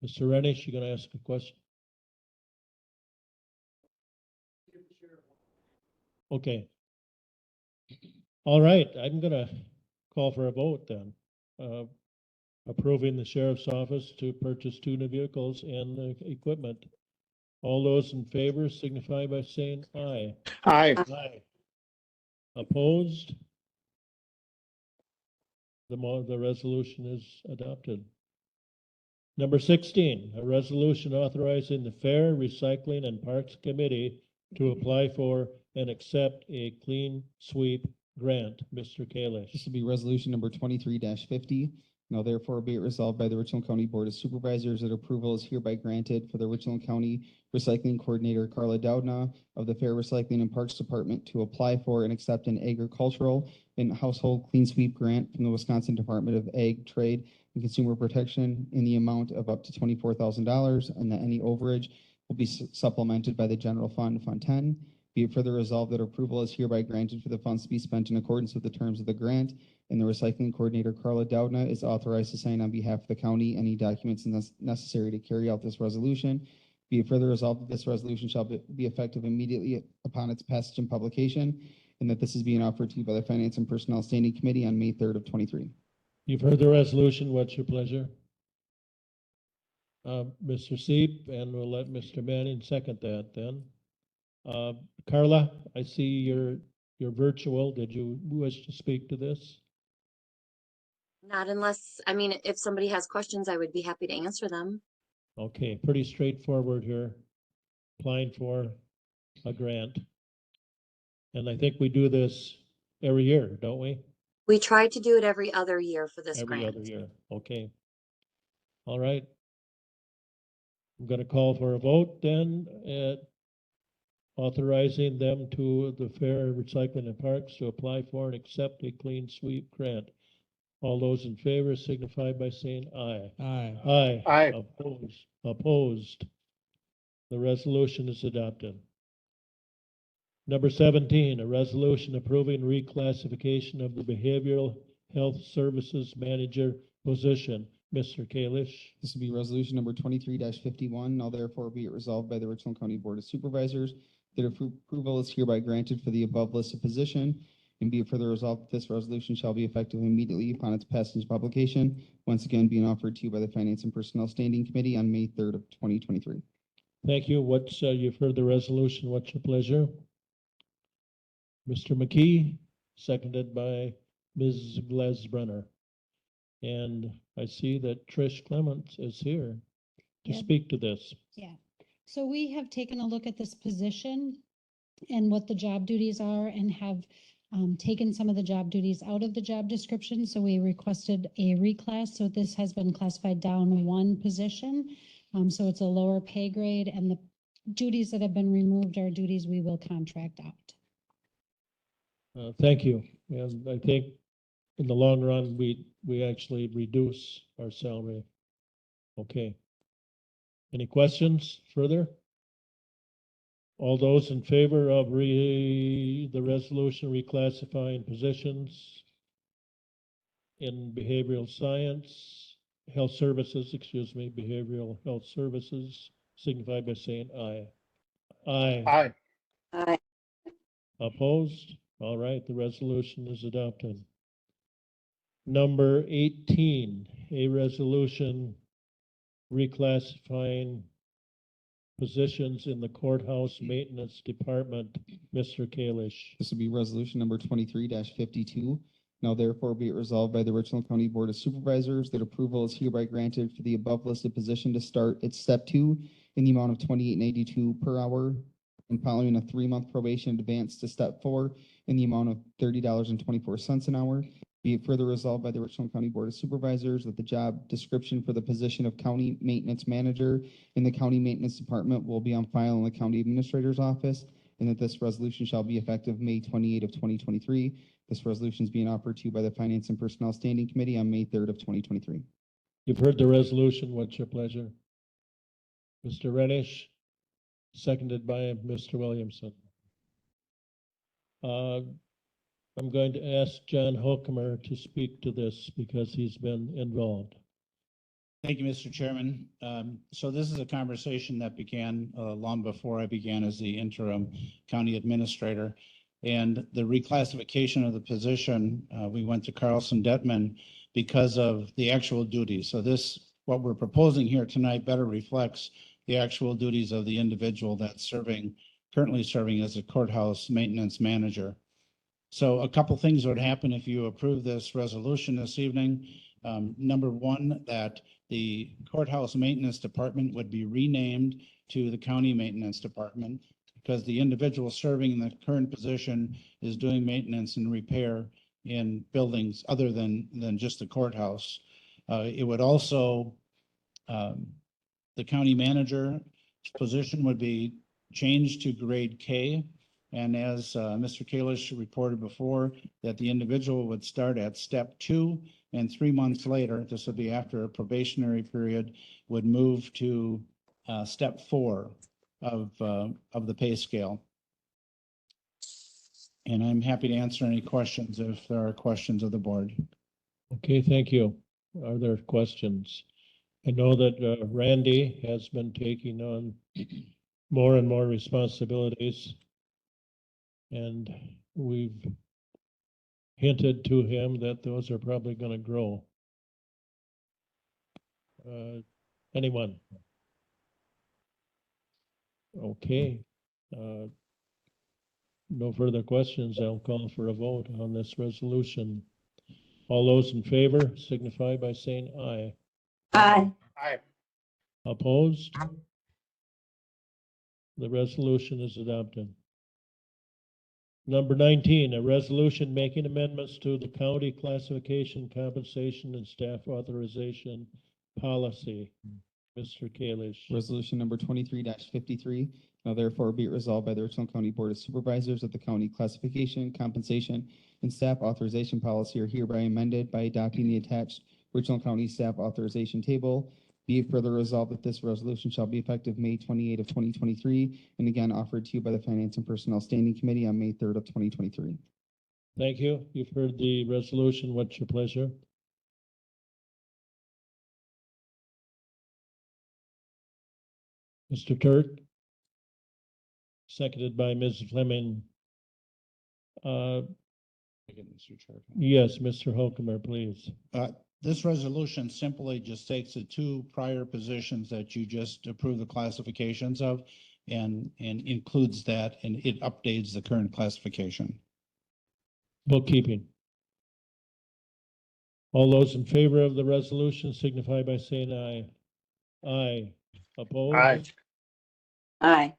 Mr. Rennish, you gonna ask a question? Okay. All right, I'm gonna call for a vote then. Approving the sheriff's office to purchase 2 new vehicles and equipment. All those in favor signify by saying aye. Aye. Aye. Opposed? The resolution is adopted. Number 16, a resolution authorizing the Fair, Recycling, and Parks Committee to apply for and accept a clean sweep grant. Mr. This Kalish. will be resolution number 23-50. Now therefore be it resolved by the Richland County Board of Supervisors that approval is hereby granted for the Richland County Recycling Coordinator Carla Doudna of the Fair Recycling and Parks Department to apply for and accept an agricultural and household clean sweep grant from the Wisconsin Department of Ag, Trade, and Consumer Protection in the amount of up to $24,000, and that any overage will be supplemented by the general fund, Fund 10. Be it further resolved that approval is hereby granted for the funds to be spent in accordance with the terms of the grant, and the recycling coordinator Carla Doudna is authorized to sign on behalf of the county any documents necessary to carry out this resolution. Be it further resolved that this resolution shall be effective immediately upon its passage and publication, and that this is being offered to you by the Finance and Personnel Standing Committee on May 3rd of 23. You've heard the resolution. What's your pleasure? Mr. Seep, and we'll let Mr. Manning second that then. Carla, I see you're virtual. Did you wish to speak to this? Not unless, I mean, if somebody has questions, I would be happy to answer them. Okay, pretty straightforward here. Applying for a grant. And I think we do this every year, don't we? We try to do it every other year for this Every grant. other year, okay. All right. I'm gonna call for a vote then at authorizing them to the Fair Recycling and Parks to apply for and accept a clean sweep grant. All those in favor signify by saying aye. Aye. Aye. Aye. Opposed. The resolution is adopted. Number 17, a resolution approving reclassification of the Behavioral Health Services Manager position. Mr. Kalish. This will be resolution number 23-51. Now therefore be it resolved by the Richland County Board of Supervisors that approval is hereby granted for the above listed position, and be it further resolved that this resolution shall be effective immediately upon its passage and publication, once again being offered to you by the Finance and Personnel Standing Committee on May 3rd of 2023. Thank you. You've heard the resolution. What's your pleasure? Mr. McKee, seconded by Ms. Glesbrenner. And I see that Trish Clements is here to Yeah. speak to this. Yeah, so we have taken a look at this position and what the job duties are and have taken some of the job duties out of the job description. So we requested a reclass. So this has been classified down 1 position. So it's a lower pay grade, and the duties that have been removed are duties we will contract out. Thank you. And I think in the long run, we actually reduce our salary. Okay. Any questions further? All those in favor of the resolution reclassifying positions in behavioral health services, signify by saying aye. Aye. Aye. Aye. Opposed? All right, the resolution is adopted. Number 18, a resolution reclassifying positions in the courthouse maintenance department. Mr. Kalish. This will be resolution number 23-52. Now therefore be it resolved by the Richland County Board of Supervisors that approval is hereby granted for the above listed position to start at step 2 in the amount of $28.92 per hour, and following a 3-month probation advance to step 4 in the amount of $30.24 an hour. Be it further resolved by the Richland County Board of Supervisors that the job description for the position of county maintenance manager in the county maintenance department will be on file in the county administrator's office, and that this resolution shall be effective May 28 of 2023. This resolution is being offered to you by the Finance and Personnel Standing Committee on May 3rd of 2023. You've heard the resolution. What's your pleasure? Mr. Renish, seconded by Mr. Williamson. I'm going to ask John Hokumer to speak to this because he's been involved. Thank you, Mr. Chairman. So this is a conversation that began long before I began as the interim county administrator. And the reclassification of the position, we went to Carlson Detman because of the actual duties. So this, what we're proposing here tonight better reflects the actual duties of the individual that's currently serving as a courthouse maintenance manager. So a couple things would happen if you approve this resolution this evening. Number one, that the courthouse maintenance department would be renamed to the county maintenance department because the individual serving in the current position is doing maintenance and repair in buildings other than just the courthouse. It would also, the county manager position would be changed to grade K. And as Mr. Kalish reported before, that the individual would start at step 2, and 3 months later, this would be after a probationary period, would move to step 4 of the pay scale. And I'm happy to answer any questions if there are questions of the board. Okay, thank you. Are there questions? I know that Randy has been taking on more and more responsibilities, and we've hinted to him that those are probably going to grow. Anyone? Okay. No further questions. I'll call for a vote on this resolution. All those in favor signify by saying aye. Aye. Aye. Opposed? The resolution is adopted. Number 19, a resolution making amendments to the county classification, compensation, and staff authorization policy. Mr. Kalish. Resolution number 23-53. Now therefore be it resolved by the Richland County Board of Supervisors that the county classification, compensation, and staff authorization policy are hereby amended by adopting the attached Richland County Staff Authorization Table. Be it further resolved that this resolution shall be effective May 28 of 2023, and again offered to you by the Finance and Personnel Standing Committee on May 3rd of 2023. Thank you. You've heard the resolution. What's your pleasure? Mr. Turk? Seconded by Ms. Fleming. Yes, Mr. Hokumer, please. This resolution simply just takes the 2 prior positions that you just approved the classifications of and includes that, and it updates the current classification. Bookkeeping. All those in favor of the resolution signify by saying aye. Aye. Opposed? Aye. Aye.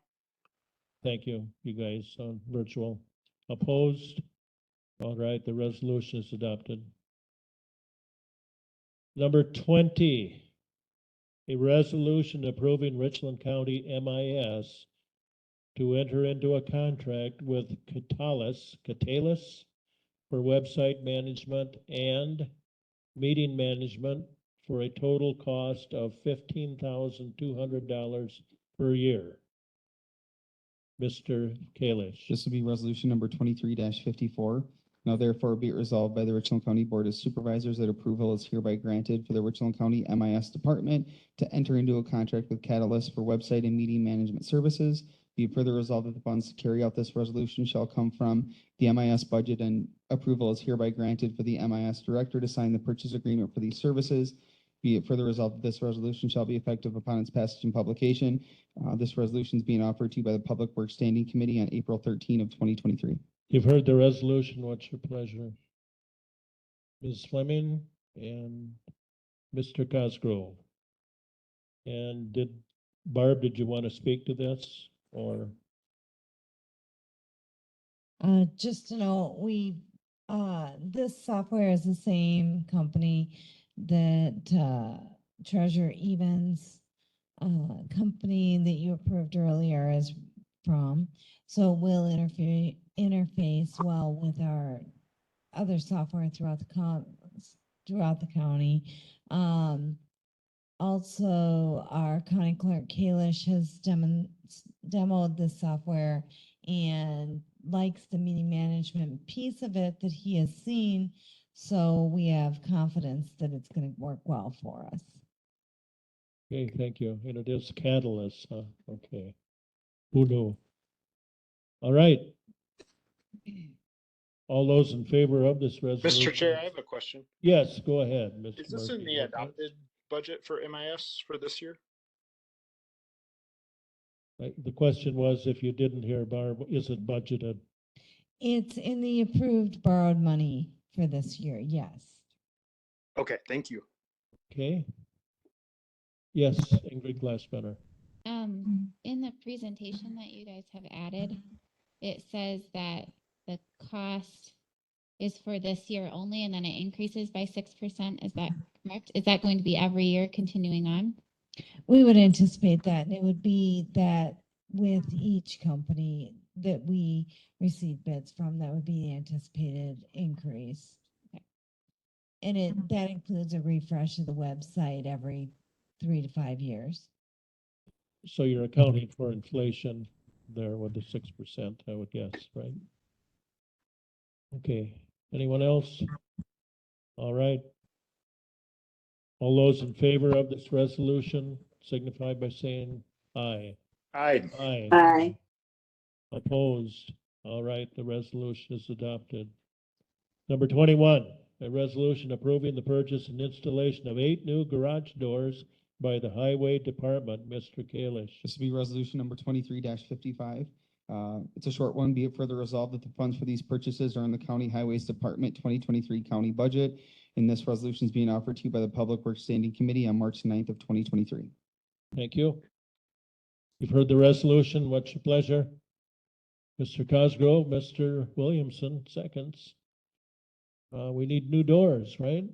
Thank you, you guys on virtual. Opposed? All right, the resolution is adopted. Number 20, a resolution approving Richland County MIS to enter into a contract with Catalyst for website management and meeting management for a total cost of $15,200 per year. Mr. Kalish. This will be resolution number 23-54. Now therefore be it resolved by the Richland County Board of Supervisors that approval is hereby granted for the Richland County MIS Department to enter into a contract with Catalyst for website and meeting management services. Be it further resolved that the funds to carry out this resolution shall come from the MIS budget, and approval is hereby granted for the MIS Director to sign the purchase agreement for these services. Be it further resolved that this resolution shall be effective upon its passage and publication. This resolution is being offered to you by the Public Works Standing Committee on April 13 of 2023. You've heard the resolution. What's your pleasure? Ms. Fleming and Mr. Cosgrove. And Barb, did you want to speak to this or? Just to know, this software is the same company that Treasurer Evans company that you approved earlier is from. So it will interface well with our other software throughout the county. Also, our county clerk Kalish has demoed this software and likes the meeting management piece of it that he has seen. So we have confidence that it's going to work well for us. Okay, thank you. And it is Catalyst, huh? Okay. Who knew? All right. All those in favor of this resolution? Mr. Chair, I have a question. Yes, go ahead, Mr. Is this in Murphy. the adopted budget for MIS for this year? The question was, if you didn't hear Barb, is it budgeted? It's in the approved borrowed money for this year, yes. Okay, thank you. Okay. Yes, Ingrid Glassbender. In the presentation that you guys have added, it says that the cost is for this year only, and then it increases by 6%. Is that correct? Is that going to be every year continuing on? We would anticipate that, and it would be that with each company that we receive bids from, that would be the anticipated increase. Okay. And that includes a refresh of the website every 3 to 5 years. So you're accounting for inflation there with the 6%, I would guess, right? Okay, anyone else? All right. All those in favor of this resolution signify by saying aye. Aye. Aye. Aye. Opposed? All right, the resolution is adopted. Number 21, a resolution approving the purchase and installation of 8 new garage doors by the Highway Department. Mr. Kalish. This will be resolution number 23-55. It's a short one. Be it further resolved that the funds for these purchases are in the County Highways Department 2023 county budget. And this resolution is being offered to you by the Public Works Standing Committee on March 9th of 2023. Thank you. You've heard the resolution. What's your pleasure? Mr. Cosgrove, Mr. Williamson, seconds. We need new doors, right?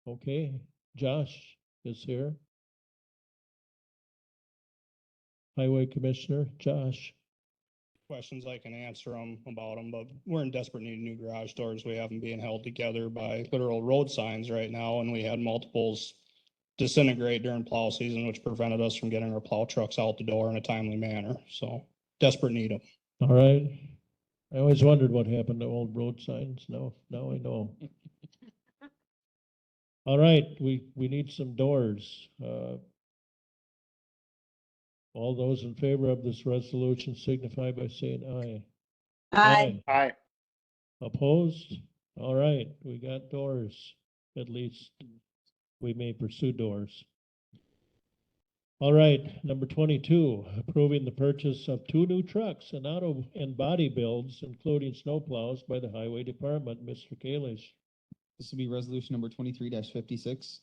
Okay, Josh is here. Highway Commissioner, Josh. Questions, I can answer them about them, but we're in desperate need of new garage doors. We have them being held together by literal road signs right now, and we had multiples disintegrate during plow season, which prevented us from getting our plow trucks out the door in a timely manner. So desperate need of them. All right. I always wondered what happened to old road signs. Now I know. All right, we need some doors. All those in favor of this resolution signify by saying aye. Aye. Aye. Opposed? All right, we got doors. At least we may pursue doors. All right, number 22, approving the purchase of 2 new trucks and auto and body builds, including snowplows by the Highway Department. Mr. Kalish. This will be resolution number 23-56.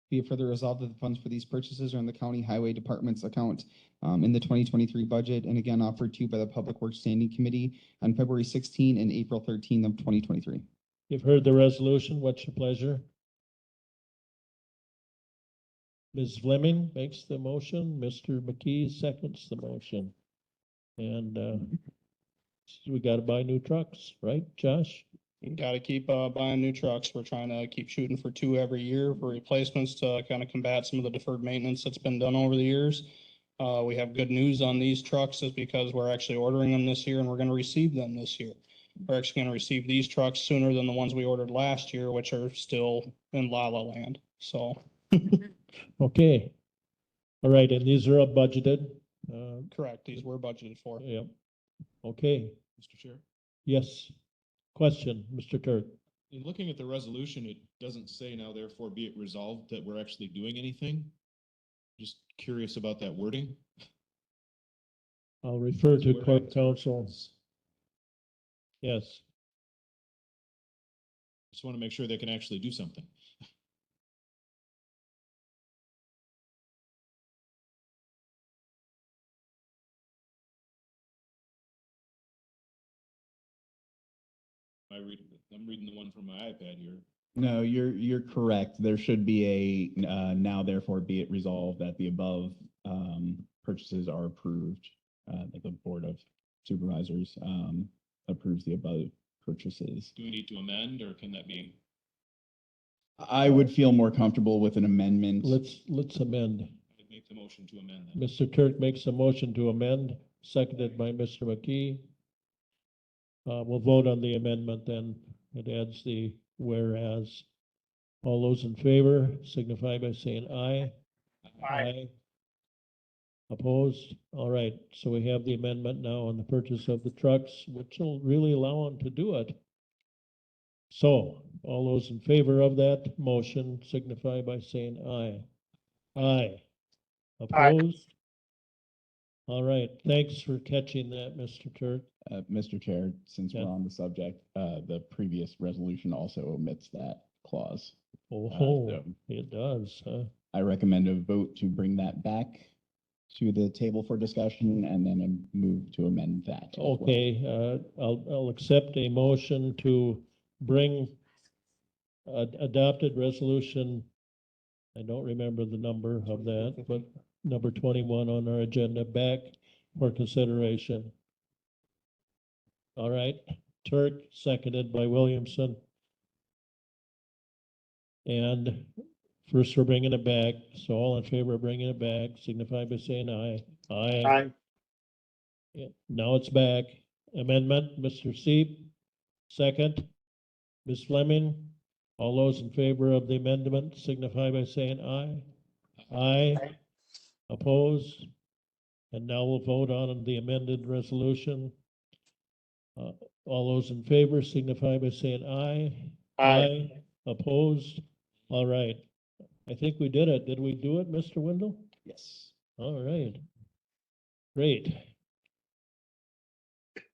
Be it further resolved that the funds for these purchases are in the County Highway Department's account in the 2023 budget, and again offered to you by the Public Works Standing Committee on February 16 and April 13 of 2023. You've heard the resolution. What's your pleasure? Ms. Fleming makes the motion. Mr. McKee seconds the motion. And we got to buy new trucks, right, Josh? Got to keep buying new trucks. We're trying to keep shooting for 2 every year for replacements to kind of combat some of the deferred maintenance that's been done over the years. We have good news on these trucks is because we're actually ordering them this year and we're gonna receive them this year. We're actually gonna receive these trucks sooner than the ones we ordered last year, which are still in La La Land, so. Okay. All right, and these are budgeted? Correct, these were budgeted for. Yep. Okay, Mr. Chair, yes. Question, Mr. Turk. in looking at the resolution, it doesn't say now therefore be it resolved that we're actually doing anything. Just curious about that wording. I'll refer to court counsel. Yes. Just want to make sure they can actually do something. I'm reading the one from my iPad here. No, you're correct. There should be a, now therefore be it resolved that the above, purchases are approved. That the Board of Supervisors, approves the above purchases. Do we need to amend or can that be? I would feel more comfortable with an amendment. Let's amend. I'd make the motion to amend that. Mr. Turk makes a motion to amend, seconded by Mr. McKee. We'll vote on the amendment then. It adds the whereas. All those in favor signify by saying aye. Aye. Opposed? All right, so we have the amendment now on the purchase of the trucks, which will really allow them to do it. So, all those in favor of that motion signify by saying aye. Aye. Opposed? All right, thanks for catching that, Mr. Turk. Mr. Chair, since we're on the subject, the previous resolution also omits that clause. Oh, So it does, huh? I recommend a vote to bring that back to the table for discussion and then a move to amend that. Okay, I'll accept a motion to bring adopted resolution. I don't remember the number of that, but number 21 on our agenda back for consideration. All right, Turk, seconded by Williamson. And first we're bringing it back, so all in favor of bringing it back, signify by saying aye. Aye. Aye. Yeah, now it's back. Amendment, Mr. Seep, second. Ms. Fleming, all those in favor of the amendment signify by saying aye. Aye. Opposed? And now we'll vote on the amended resolution. All those in favor signify by saying aye. Aye. Opposed? All right. I think we did it. Did we do it, Mr. Wendell? Yes. All right. Great.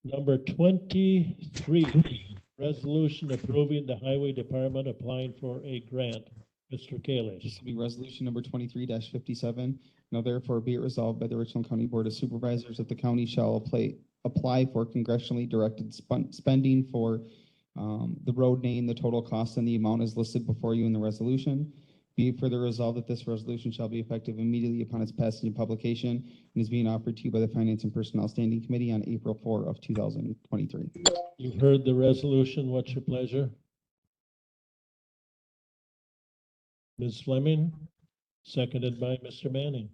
Number 23, resolution approving the Highway Department applying for a grant. Mr. Kalish. This will be resolution number 23-57. Now therefore be it resolved by the Richland County Board of Supervisors that the county shall apply for congressionally directed spending for the road name, the total cost, and the amount is listed before you in the resolution. Be it further resolved that this resolution shall be effective immediately upon its passage and publication and is being offered to you by the Finance and Personnel Standing Committee on April 4 of 2023. You've heard the resolution. What's your pleasure? Ms. Fleming, seconded by Mr. Manning.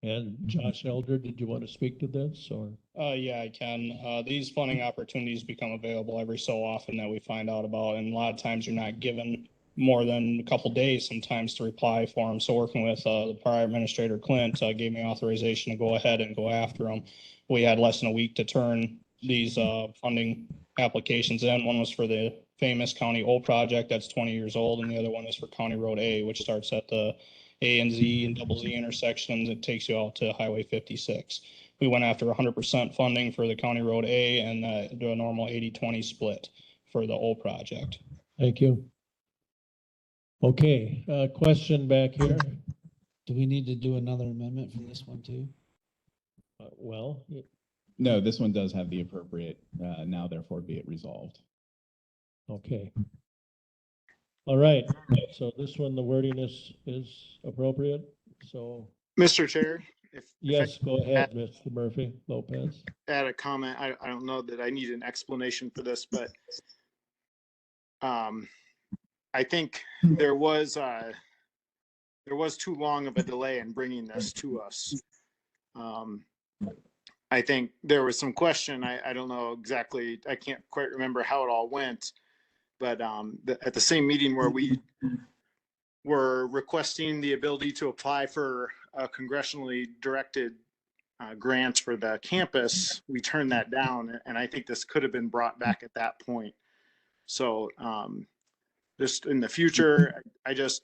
And Josh Elder, did you want to speak to this or? Yeah, I can. These funding opportunities become available every so often that we find out about, and a lot of times you're not given more than a couple days sometimes to reply for them. So working with the prior administrator, Clint, gave me authorization to go ahead and go after them. We had less than a week to turn these funding applications in. One was for the famous County O project that's 20 years old, and the other one is for County Road A, which starts at the A and Z and double Z intersections. It takes you out to Highway 56. We went after 100% funding for the County Road A and do a normal 80-20 split for the O project. Thank you. Okay, question back here. Do we need to do another amendment for this one too? Well, No, this one does have the appropriate, now therefore be it resolved. okay. All right, so this one, the wording is appropriate, so. Mr. Chair, if Yes, go ahead, Mr. Murphy Lopez. add a comment. I don't know that I need an explanation for this, but I think there was there was too long of a delay in bringing this to us. I think there was some question, I don't know exactly, I can't quite remember how it all went, but at the same meeting where we were requesting the ability to apply for a congressionally directed grant for the campus, we turned that down, and I think this could have been brought back at that point. So just in the future, I just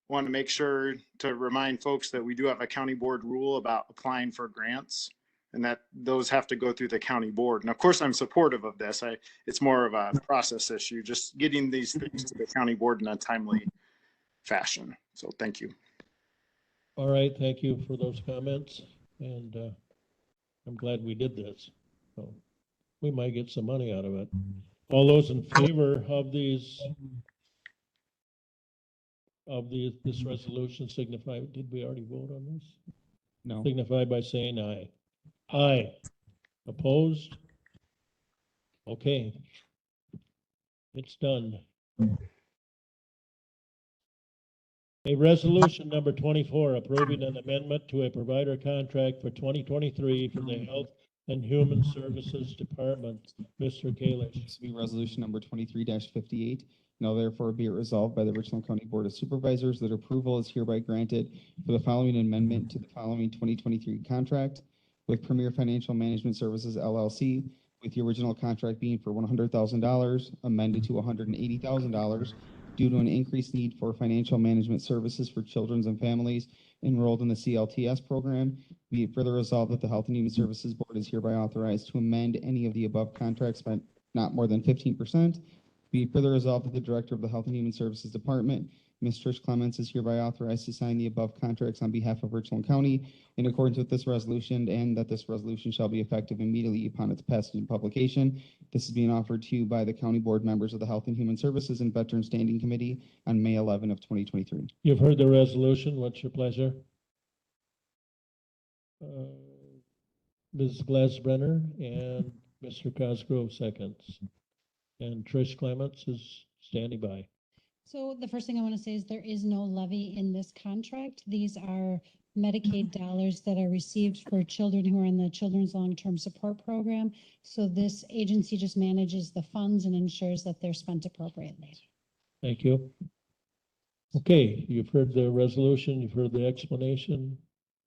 want to make sure to remind folks that we do have a county board rule about applying for grants, and that those have to go through the county board. And of course, I'm supportive of this. It's more of a process issue, just getting these things to the county board in a timely fashion. So thank you. All right, thank you for those comments, and I'm glad we did this. So we might get some money out of it. All those in favor of this resolution signify, did we already vote on this? No. Signify by saying aye. Aye. Opposed? Okay. It's done. A resolution number 24, approving an amendment to a provider contract for 2023 for the Health and Human Services Department. Mr. Kalish. This will be resolution number 23-58. Now therefore be it resolved by the Richland County Board of Supervisors that approval is hereby granted for the following amendment to the following 2023 contract with Premier Financial Management Services LLC, with the original contract being for $100,000, amended to $180,000 due to an increased need for financial management services for children and families enrolled in the CLTS program. Be it further resolved that the Health and Human Services Board is hereby authorized to amend any of the above contracts by not more than 15%. Be it further resolved that the Director of the Health and Human Services Department, Ms. Trish Clements, is hereby authorized to sign the above contracts on behalf of Richland County in accordance with this resolution, and that this resolution shall be effective immediately upon its passage and publication. This is being offered to you by the County Board members of the Health and Human Services and Veteran Standing Committee on May 11 of 2023. You've heard the resolution. What's your pleasure? Ms. Glasbrenner and Mr. Cosgrove seconds. And Trish Clements is standing by. So the first thing I want to say is there is no levy in this contract. These are Medicaid dollars that are received for children who are in the Children's Long-Term Support Program. So this agency just manages the funds and ensures that they're spent appropriately. Thank you. Okay, you've heard the resolution, you've heard the explanation.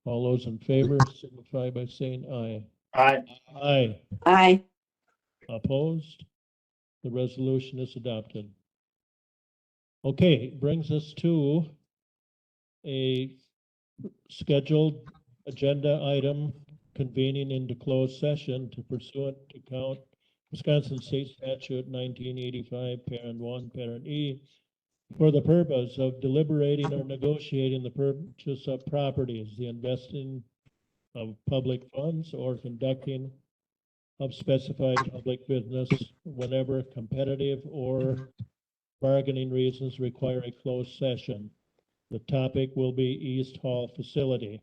All those in favor signify by saying aye. Aye. Aye. Aye. Opposed? The resolution is adopted. Okay, brings us to a scheduled agenda item convening into closed session to pursuant to count Wisconsin State Statute 1985, Parent 1, Parent E, for the purpose of deliberating or negotiating the purchase of properties, the investing of public funds, or conducting of specified public business whenever competitive or bargaining reasons require a closed session. The topic will be East Hall facility.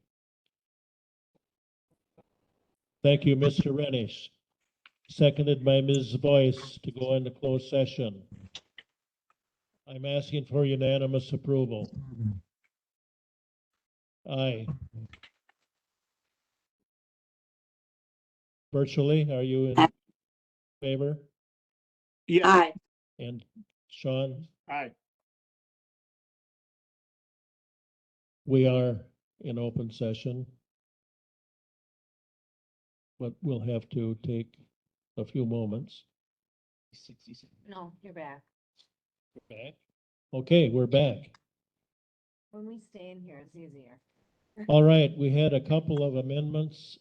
Thank you, Mr. Renish. Seconded by Ms. Boyce to go into closed session. I'm asking for unanimous approval. Aye. Virtually, are you in favor? Yeah. Aye. And Sean? Aye. We are in open session, but we'll have to take a few moments. No, you're back. Back? Okay, we're back. When we stay in here, it's easier. All right, we had a couple of amendments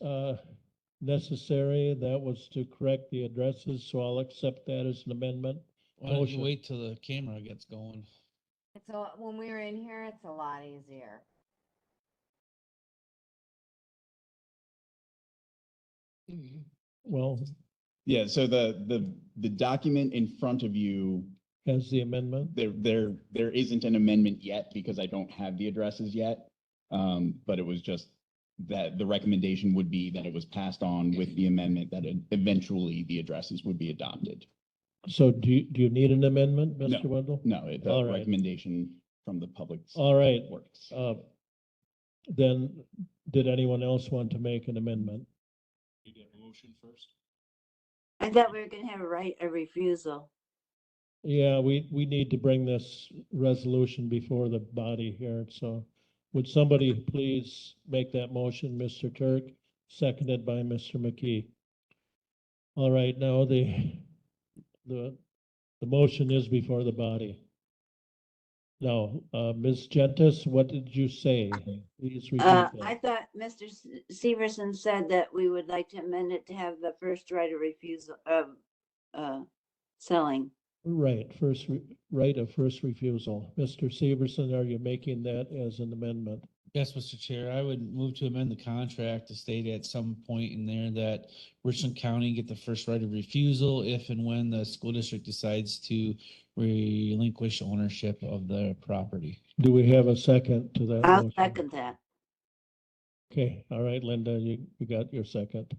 necessary. That was to correct the addresses, so I'll accept that as an amendment. Why don't you Motion. wait till the camera gets going? It's when we were in here, it's a lot easier. Well, Yeah, so the document in front of you, has the amendment? there isn't an amendment yet because I don't have the addresses yet. But it was just that the recommendation would be that it was passed on with the amendment that eventually the addresses would be adopted. So do you need an amendment, Mr. No. Wendell? No, the All right. recommendation from the public. All right. Works. Then, did anyone else want to make an amendment? You get a motion first? I thought we were gonna have a right of refusal. Yeah, we need to bring this resolution before the body here, so would somebody please make that motion, Mr. Turk, seconded by Mr. McKee? All right, now the motion is before the body. Now, Ms. Gentis, what did you say? Please repeat I that. thought Mr. Severson said that we would like to amend it to have the first right of refusal of, selling. Right, right of first refusal. Mr. Severson, are you making that as an amendment? Yes, Mr. Chair, I would move to amend the contract to state at some point in there that Richland County get the first right of refusal if and when the school district decides to relinquish ownership of the property. Do we have a second to that I'll motion? second that. Okay, all right, Linda, you got your second.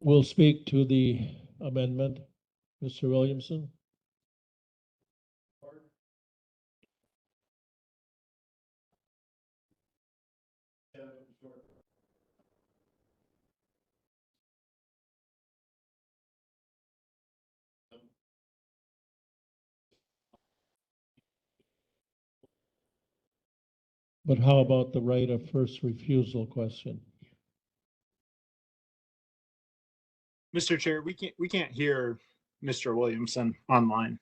We'll speak to the amendment. Mr. Williamson? But how about the right of first refusal question? Mr. Chair, we can't hear Mr. Williamson online.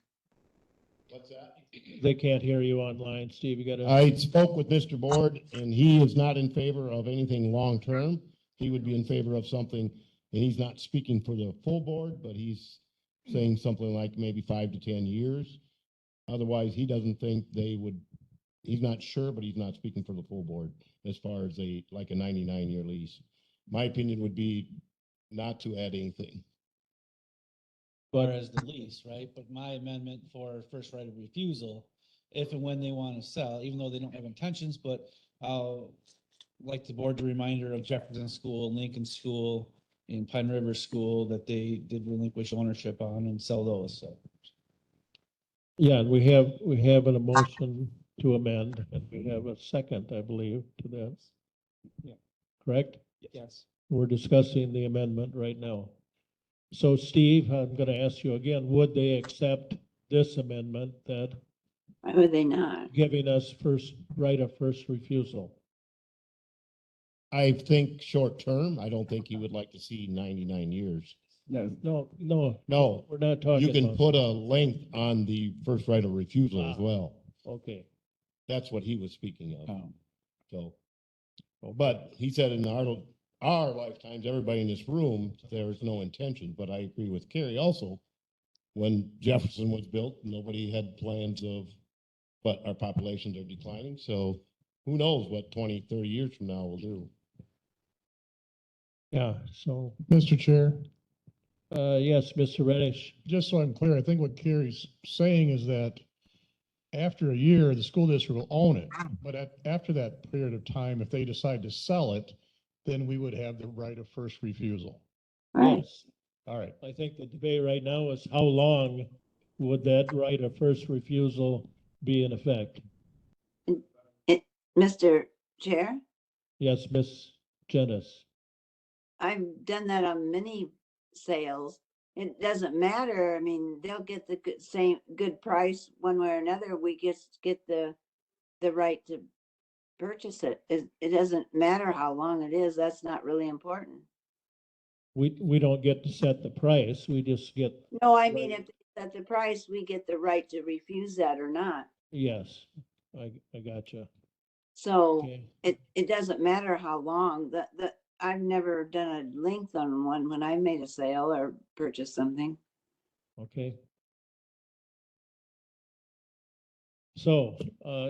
What's that? They can't hear you online, Steve, you gotta. I spoke with Mr. Board and he is not in favor of anything long-term. He would be in favor of something, and he's not speaking for the full board, but he's saying something like maybe 5 to 10 years. Otherwise, he doesn't think they would, he's not sure, but he's not speaking for the full board as far as like a 99-year lease. My opinion would be not to add anything. But as the lease, right? But my amendment for first right of refusal, if and when they want to sell, even though they don't have intentions, but I'll like the board to reminder of Jefferson School, Lincoln School, and Pine River School that they did relinquish ownership on and sell those, so. Yeah, we have an motion to amend, and we have a second, I believe, to that. Yeah. Correct? Yes. We're discussing the amendment right now. So Steve, I'm gonna ask you again, would they accept this amendment that Why would they not? giving us right of first refusal? I think short-term, I don't think he would like to see 99 years. No, No, we're not talking you can about. put a length on the first right of refusal as well. Okay, That's what he was speaking of. Oh. So, but he said in our lifetimes, everybody in this room, there was no intention, but I agree with Kerry also. When Jefferson was built, nobody had plans of, but our populations are declining, so who knows what 20, 30 years from now will do. yeah, so, Mr. Chair, yes, Mr. Reddish. just so I'm clear, I think what Carrie's saying is that after a year, the school district will own it. But after that period of time, if they decide to sell it, then we would have the right of first refusal. Yes. All right. I think the debate right now is how long would that right of first refusal be in effect? Mr. Chair, Yes, Ms. Janice. I've done that on many sales. It doesn't matter. I mean, they'll get the same good price one way or another. We just get the right to purchase it. It doesn't matter how long it is. That's not really important. We don't get to set the price, we just get, No, I mean, if at the price, we get the right to refuse that or not. yes, I gotcha. So Okay. it doesn't matter how long I've never done a length on one when I made a sale or purchased something. Okay. So,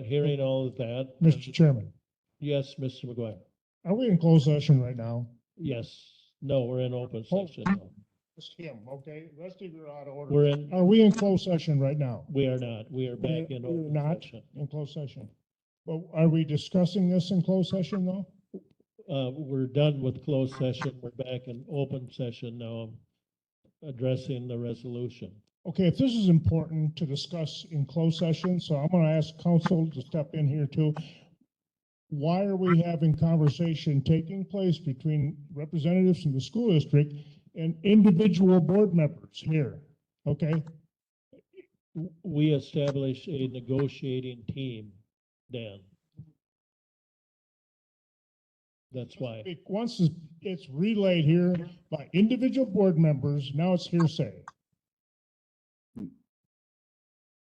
hearing all of that. Mr. Chairman, Yes, Mr. McGuire. are we in closed session right now? Yes, no, we're in open session now. Just him, okay? Let's figure out order. We're in, Are we in closed session right now? we are not, we are back in We're open not session. in closed session. But are we discussing this in closed session though? We're done with closed session, we're back in open session now, addressing the resolution. Okay, if this is important to discuss in closed session, so I'm gonna ask council to step in here too. Why are we having conversation taking place between representatives from the school district and individual board members here? Okay, We establish a negotiating team, Dan. That's why. once it's relayed here by individual board members, now it's hearsay.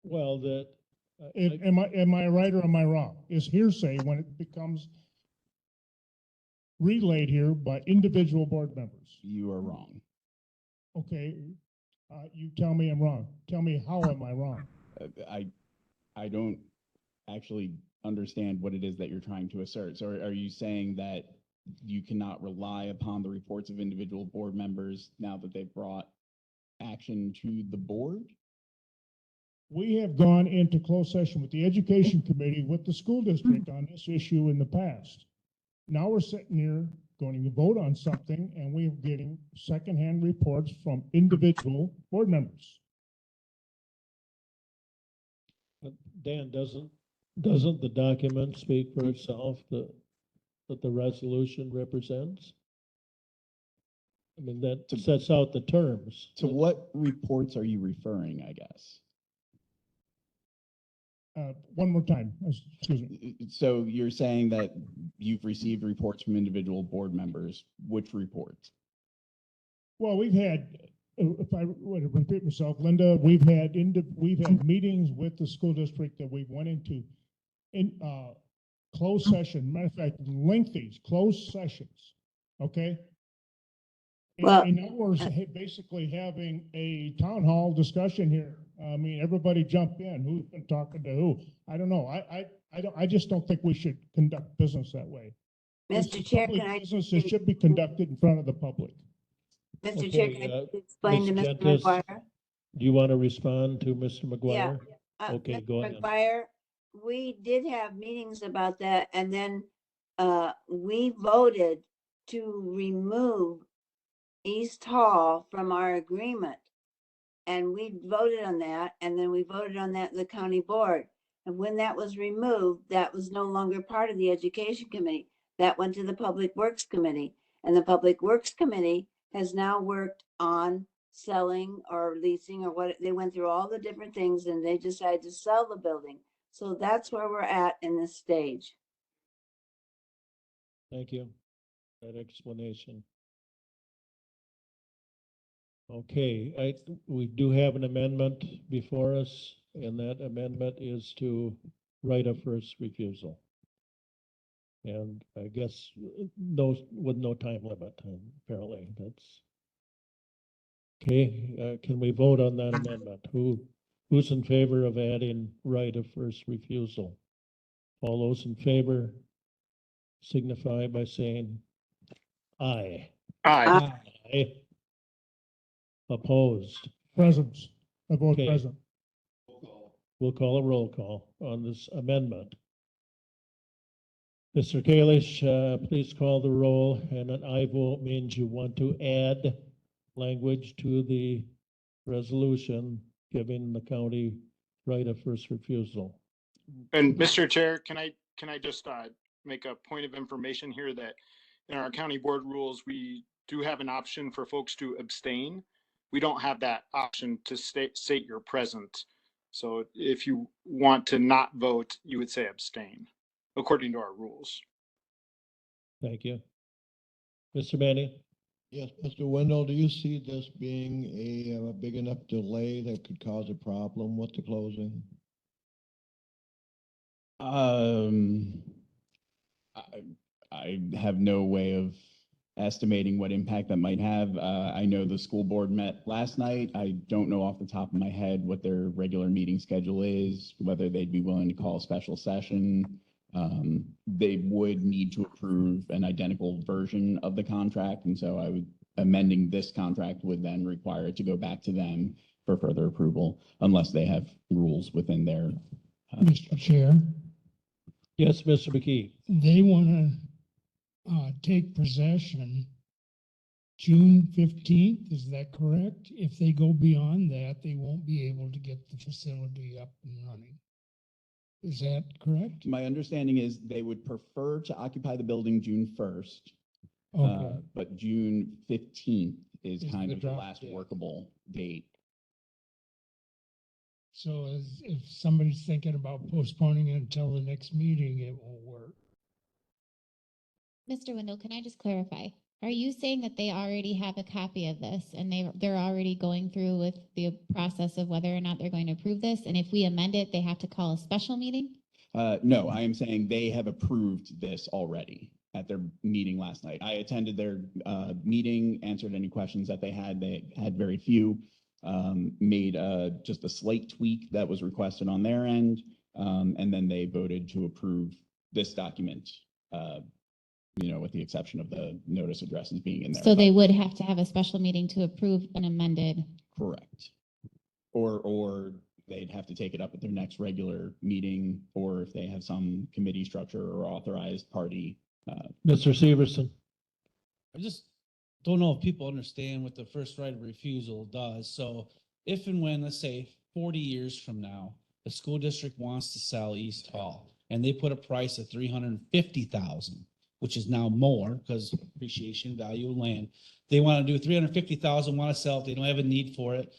Well, Am I right or am I wrong? Is hearsay when it becomes relayed here by individual board members? You are wrong. Okay, you tell me I'm wrong. Tell me how am I wrong? I don't actually understand what it is that you're trying to assert. So are you saying that you cannot rely upon the reports of individual board members now that they've brought action to the board? We have gone into closed session with the education committee with the school district on this issue in the past. Now we're sitting here going to vote on something and we're getting secondhand reports from individual board members. But Dan, doesn't the document speak for itself that the resolution represents? I mean, that sets out the terms. To what reports are you referring, I guess? One more time, excuse me. So you're saying that you've received reports from individual board members. Which reports? Well, we've had, if I were to repeat myself, Linda, we've had meetings with the school district that we went into in closed session. Matter of fact, lengthy closed sessions. Okay. Well, and now we're basically having a town hall discussion here. I mean, everybody jump in. Who's been talking to who? I don't know. I just don't think we should conduct business that way. Mr. Chair, can I? Business, it should be conducted in front of the public. Mr. Chair, Okay, can I explain to Ms. Mr. Gentis, McGuire? Do you want to respond to Mr. McGuire? Okay, Mr. go ahead. McGuire, we did have meetings about that, and then we voted to remove East Hall from our agreement. And we voted on that, and then we voted on that in the county board. And when that was removed, that was no longer part of the education committee. That went to the Public Works Committee. And the Public Works Committee has now worked on selling or leasing or what, they went through all the different things and they decided to sell the building. So that's where we're at in this stage. Thank you. That explanation. Okay, we do have an amendment before us, and that amendment is to right of first refusal. And I guess with no time limit, apparently, that's. Okay, can we vote on that amendment? Who's in favor of adding right of first refusal? All those in favor signify by saying aye. Aye. Aye. Opposed? Presence. I vote Okay. present. We'll call a roll call on this amendment. Mr. Kalish, please call the roll, and an aye vote means you want to add language to the resolution giving the county right of first refusal. And Mr. Chair, can I just make a point of information here that in our county board rules, we do have an option for folks to abstain. We don't have that option to state you're present. So if you want to not vote, you would say abstain, according to our rules. Thank you. Mr. Manny? Yes, Mr. Wendell, do you see this being a big enough delay that could cause a problem with the closing? I have no way of estimating what impact that might have. I know the school board met last night. I don't know off the top of my head what their regular meeting schedule is, whether they'd be willing to call a special session. They would need to approve an identical version of the contract. And so amending this contract would then require it to go back to them for further approval, unless they have rules within their. Mr. Chair, Yes, Mr. McKee. they want to take possession June 15th, is that correct? If they go beyond that, they won't be able to get the facility up and running. Is that correct? My understanding is they would prefer to occupy the building June 1st. Okay. But June 15th is Is kind the of the drop last dead. workable date. So if somebody's thinking about postponing it until the next meeting, it won't work. Mr. Wendell, can I just clarify? Are you saying that they already have a copy of this and they're already going through with the process of whether or not they're going to approve this? And if we amend it, they have to call a special meeting? No, I am saying they have approved this already at their meeting last night. I attended their meeting, answered any questions that they had. They had very few, made just a slight tweak that was requested on their end. And then they voted to approve this document, with the exception of the notice addresses being in there. So they would have to have a special meeting to approve an amended. Correct. Or they'd have to take it up at their next regular meeting, or if they have some committee structure or authorized party. Mr. Severson. I just don't know if people understand what the first right of refusal does. So if and when, let's say 40 years from now, the school district wants to sell East Hall and they put a price of 350,000, which is now more because appreciation value of land. They want to do 350,000, want to sell it. They don't have a need for it.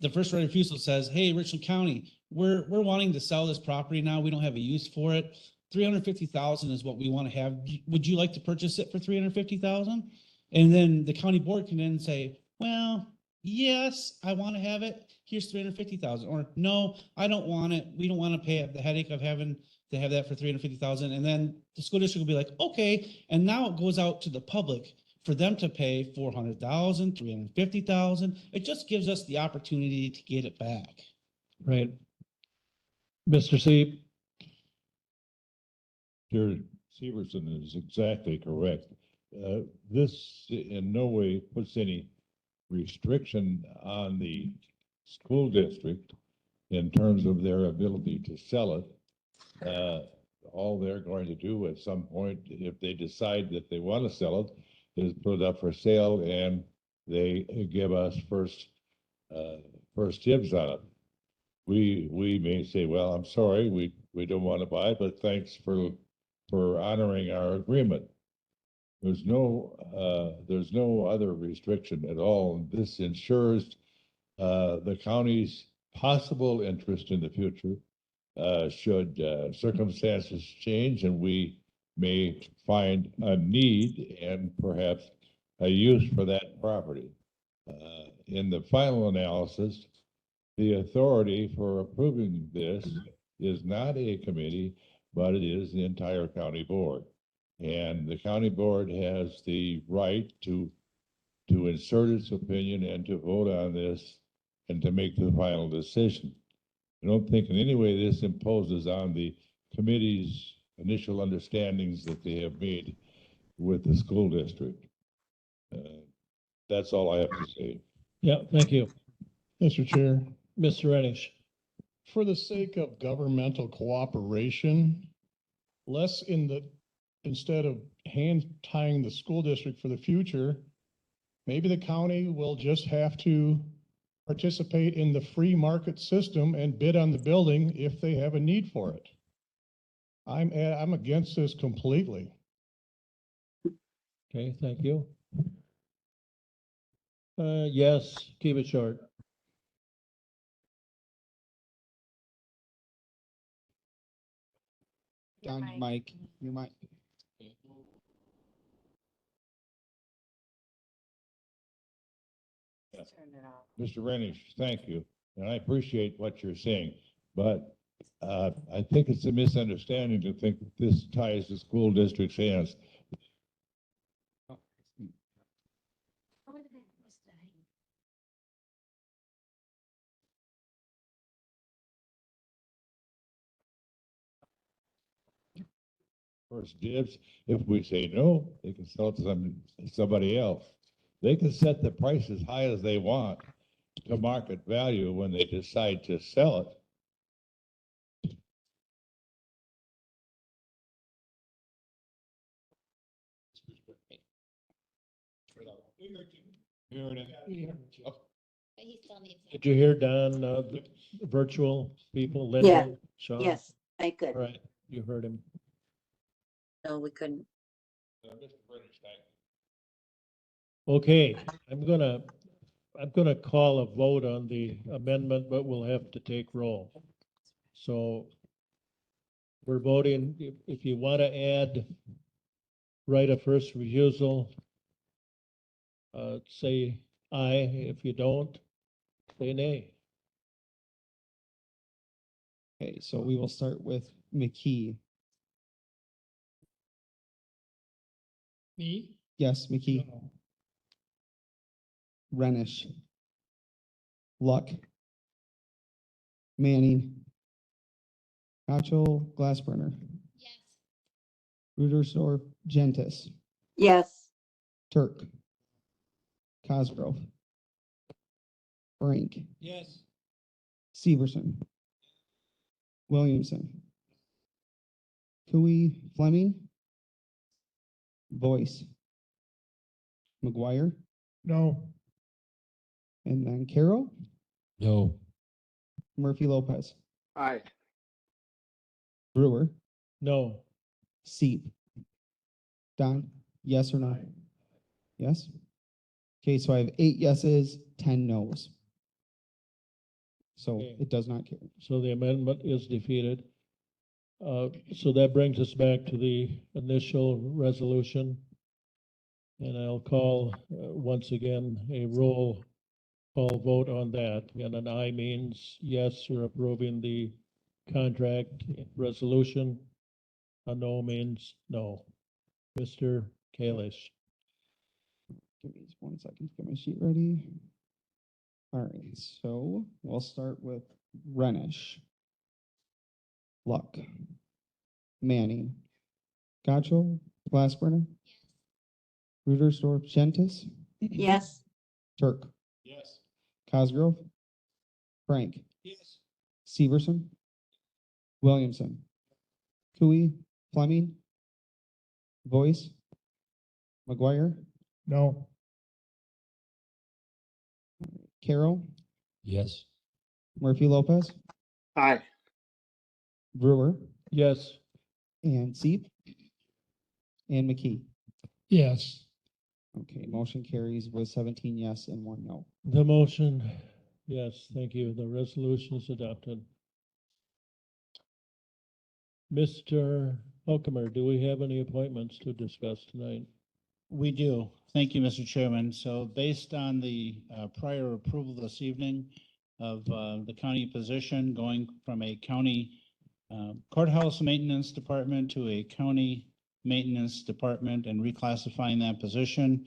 The first right of refusal says, hey, Richland County, we're wanting to sell this property now. We don't have a use for it. 350,000 is what we want to have. Would you like to purchase it for 350,000? And then the county board can then say, well, yes, I want to have it. Here's 350,000. Or no, I don't want it. We don't want to pay the headache of having to have that for 350,000. And then the school district will be like, okay. And now it goes out to the public for them to pay 400,000, 350,000. It just gives us the opportunity to get it back. Right. Mr. Sieb. Chair Severson is exactly correct. This in no way puts any restriction on the school district in terms of their ability to sell it. All they're going to do at some point, if they decide that they want to sell it, is put it up for sale, and they give us first dibs on it. We may say, well, I'm sorry, we don't want to buy it, but thanks for honoring our agreement. There's no other restriction at all. This ensures the county's possible interest in the future should circumstances change and we may find a need and perhaps a use for that property. In the final analysis, the authority for approving this is not a committee, but it is the entire county board. And the county board has the right to insert its opinion and to vote on this and to make the final decision. I don't think in any way this imposes on the committee's initial understandings that they have made with the school district. That's all I have to say. Yeah, thank you. Mr. Chair. Mr. Reddish. For the sake of governmental cooperation, instead of hand tying the school district for the future, maybe the county will just have to participate in the free market system and bid on the building if they have a need for it. I'm against this completely. Okay, thank you. Yes, keep it short. Down your mic, your mic. Mr. Rennish, thank you. And I appreciate what you're saying, but I think it's a misunderstanding to think that this ties the school district's hands. First dibs, if we say no, they can sell it to somebody else. They can set the price as high as they want to market value when they decide to sell it. But he still needs. Did you hear Don, the virtual people, Yeah. Linda, Sean? Yes, I could. All right, you heard him. No, we couldn't. Okay, I'm gonna call a vote on the amendment, but we'll have to take roll. So we're voting, if you want to add right of first refusal, say aye. If you don't, say nay. Okay, so we will start with McKee. Me? Yes, McKee. Renish. Luck. Manning. Gotcho, Glassburner. Yes. Rudersdorf, Gentis. Yes. Turk. Cosgrove. Frank. Yes. Severson. Williamson. Cooey, Fleming. Voice. McGuire. No. And then Carroll. No. Murphy Lopez. Aye. Brewer. No. Seep. Don, yes or no? Yes? Okay, so I have 8 yeses, 10 nos. So Okay. it does not carry. So the amendment is defeated. So that brings us back to the initial resolution. And I'll call, once again, a roll call vote on that. And an aye means yes, you're approving the contract resolution. A no means no. Mr. Kalish. Give me just 1 second to get my sheet ready. All right, so we'll start with Renish. Luck. Manning. Gotcho, Glassburner. Rudersdorf, Gentis. Yes. Turk. Yes. Cosgrove. Frank. Yes. Severson. Williamson. Cooey, Fleming. Voice. McGuire. No. Carroll. Yes. Murphy Lopez. Aye. Brewer. Yes. And Seep. And McKee. Yes. Okay, motion carries with 17 yes and 1 no. The motion, yes, thank you. The resolution is adopted. Mr. Huckmer, do we have any appointments to discuss tonight? We do. Thank you, Mr. Chairman. So based on the prior approval this evening of the county position going from a county courthouse maintenance department to a county maintenance department and reclassifying that position,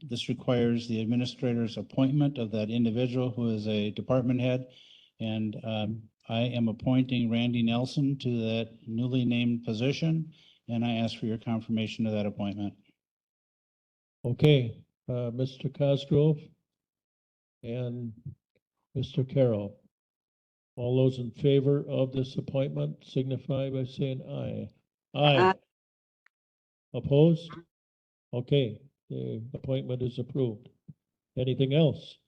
this requires the administrator's appointment of that individual who is a department head. And I am appointing Randy Nelson to that newly named position, and I ask for your confirmation of that appointment. Okay, Mr. Cosgrove and Mr. Carroll. All those in favor of this appointment signify by saying aye. Aye. Opposed? Okay, the appointment is approved. Anything else?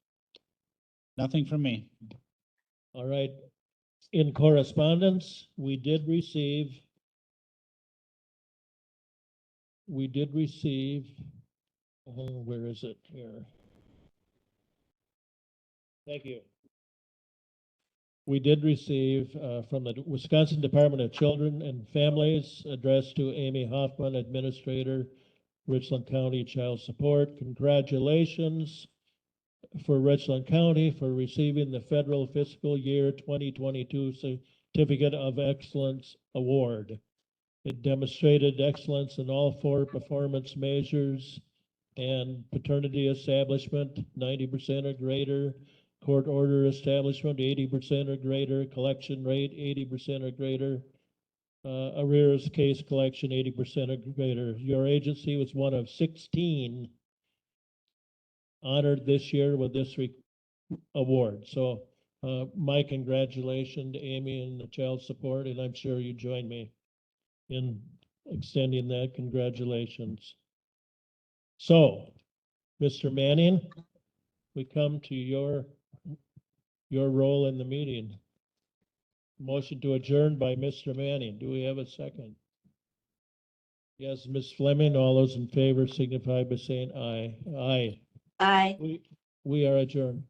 Nothing from me. All right. In correspondence, we did receive, where is it here? Thank you. We did receive from the Wisconsin Department of Children and Families, addressed to Amy Hoffman, Administrator, Richland County Child Support. Congratulations for Richland County for receiving the Federal Fiscal Year 2022 Certificate of Excellence Award. It demonstrated excellence in all 4 performance measures and paternity establishment, 90% or greater, court order establishment, 80% or greater, collection rate, 80% or greater, arrears case collection, 80% or greater. Your agency was one of 16 honored this year with this award. So my congratulations to Amy and the child support, and I'm sure you join me in extending that congratulations. So Mr. Manning, we come to your role in the meeting. Motion to adjourn by Mr. Manning. Do we have a second? Yes, Ms. Fleming, all those in favor signify by saying aye. Aye. Aye. We are adjourned.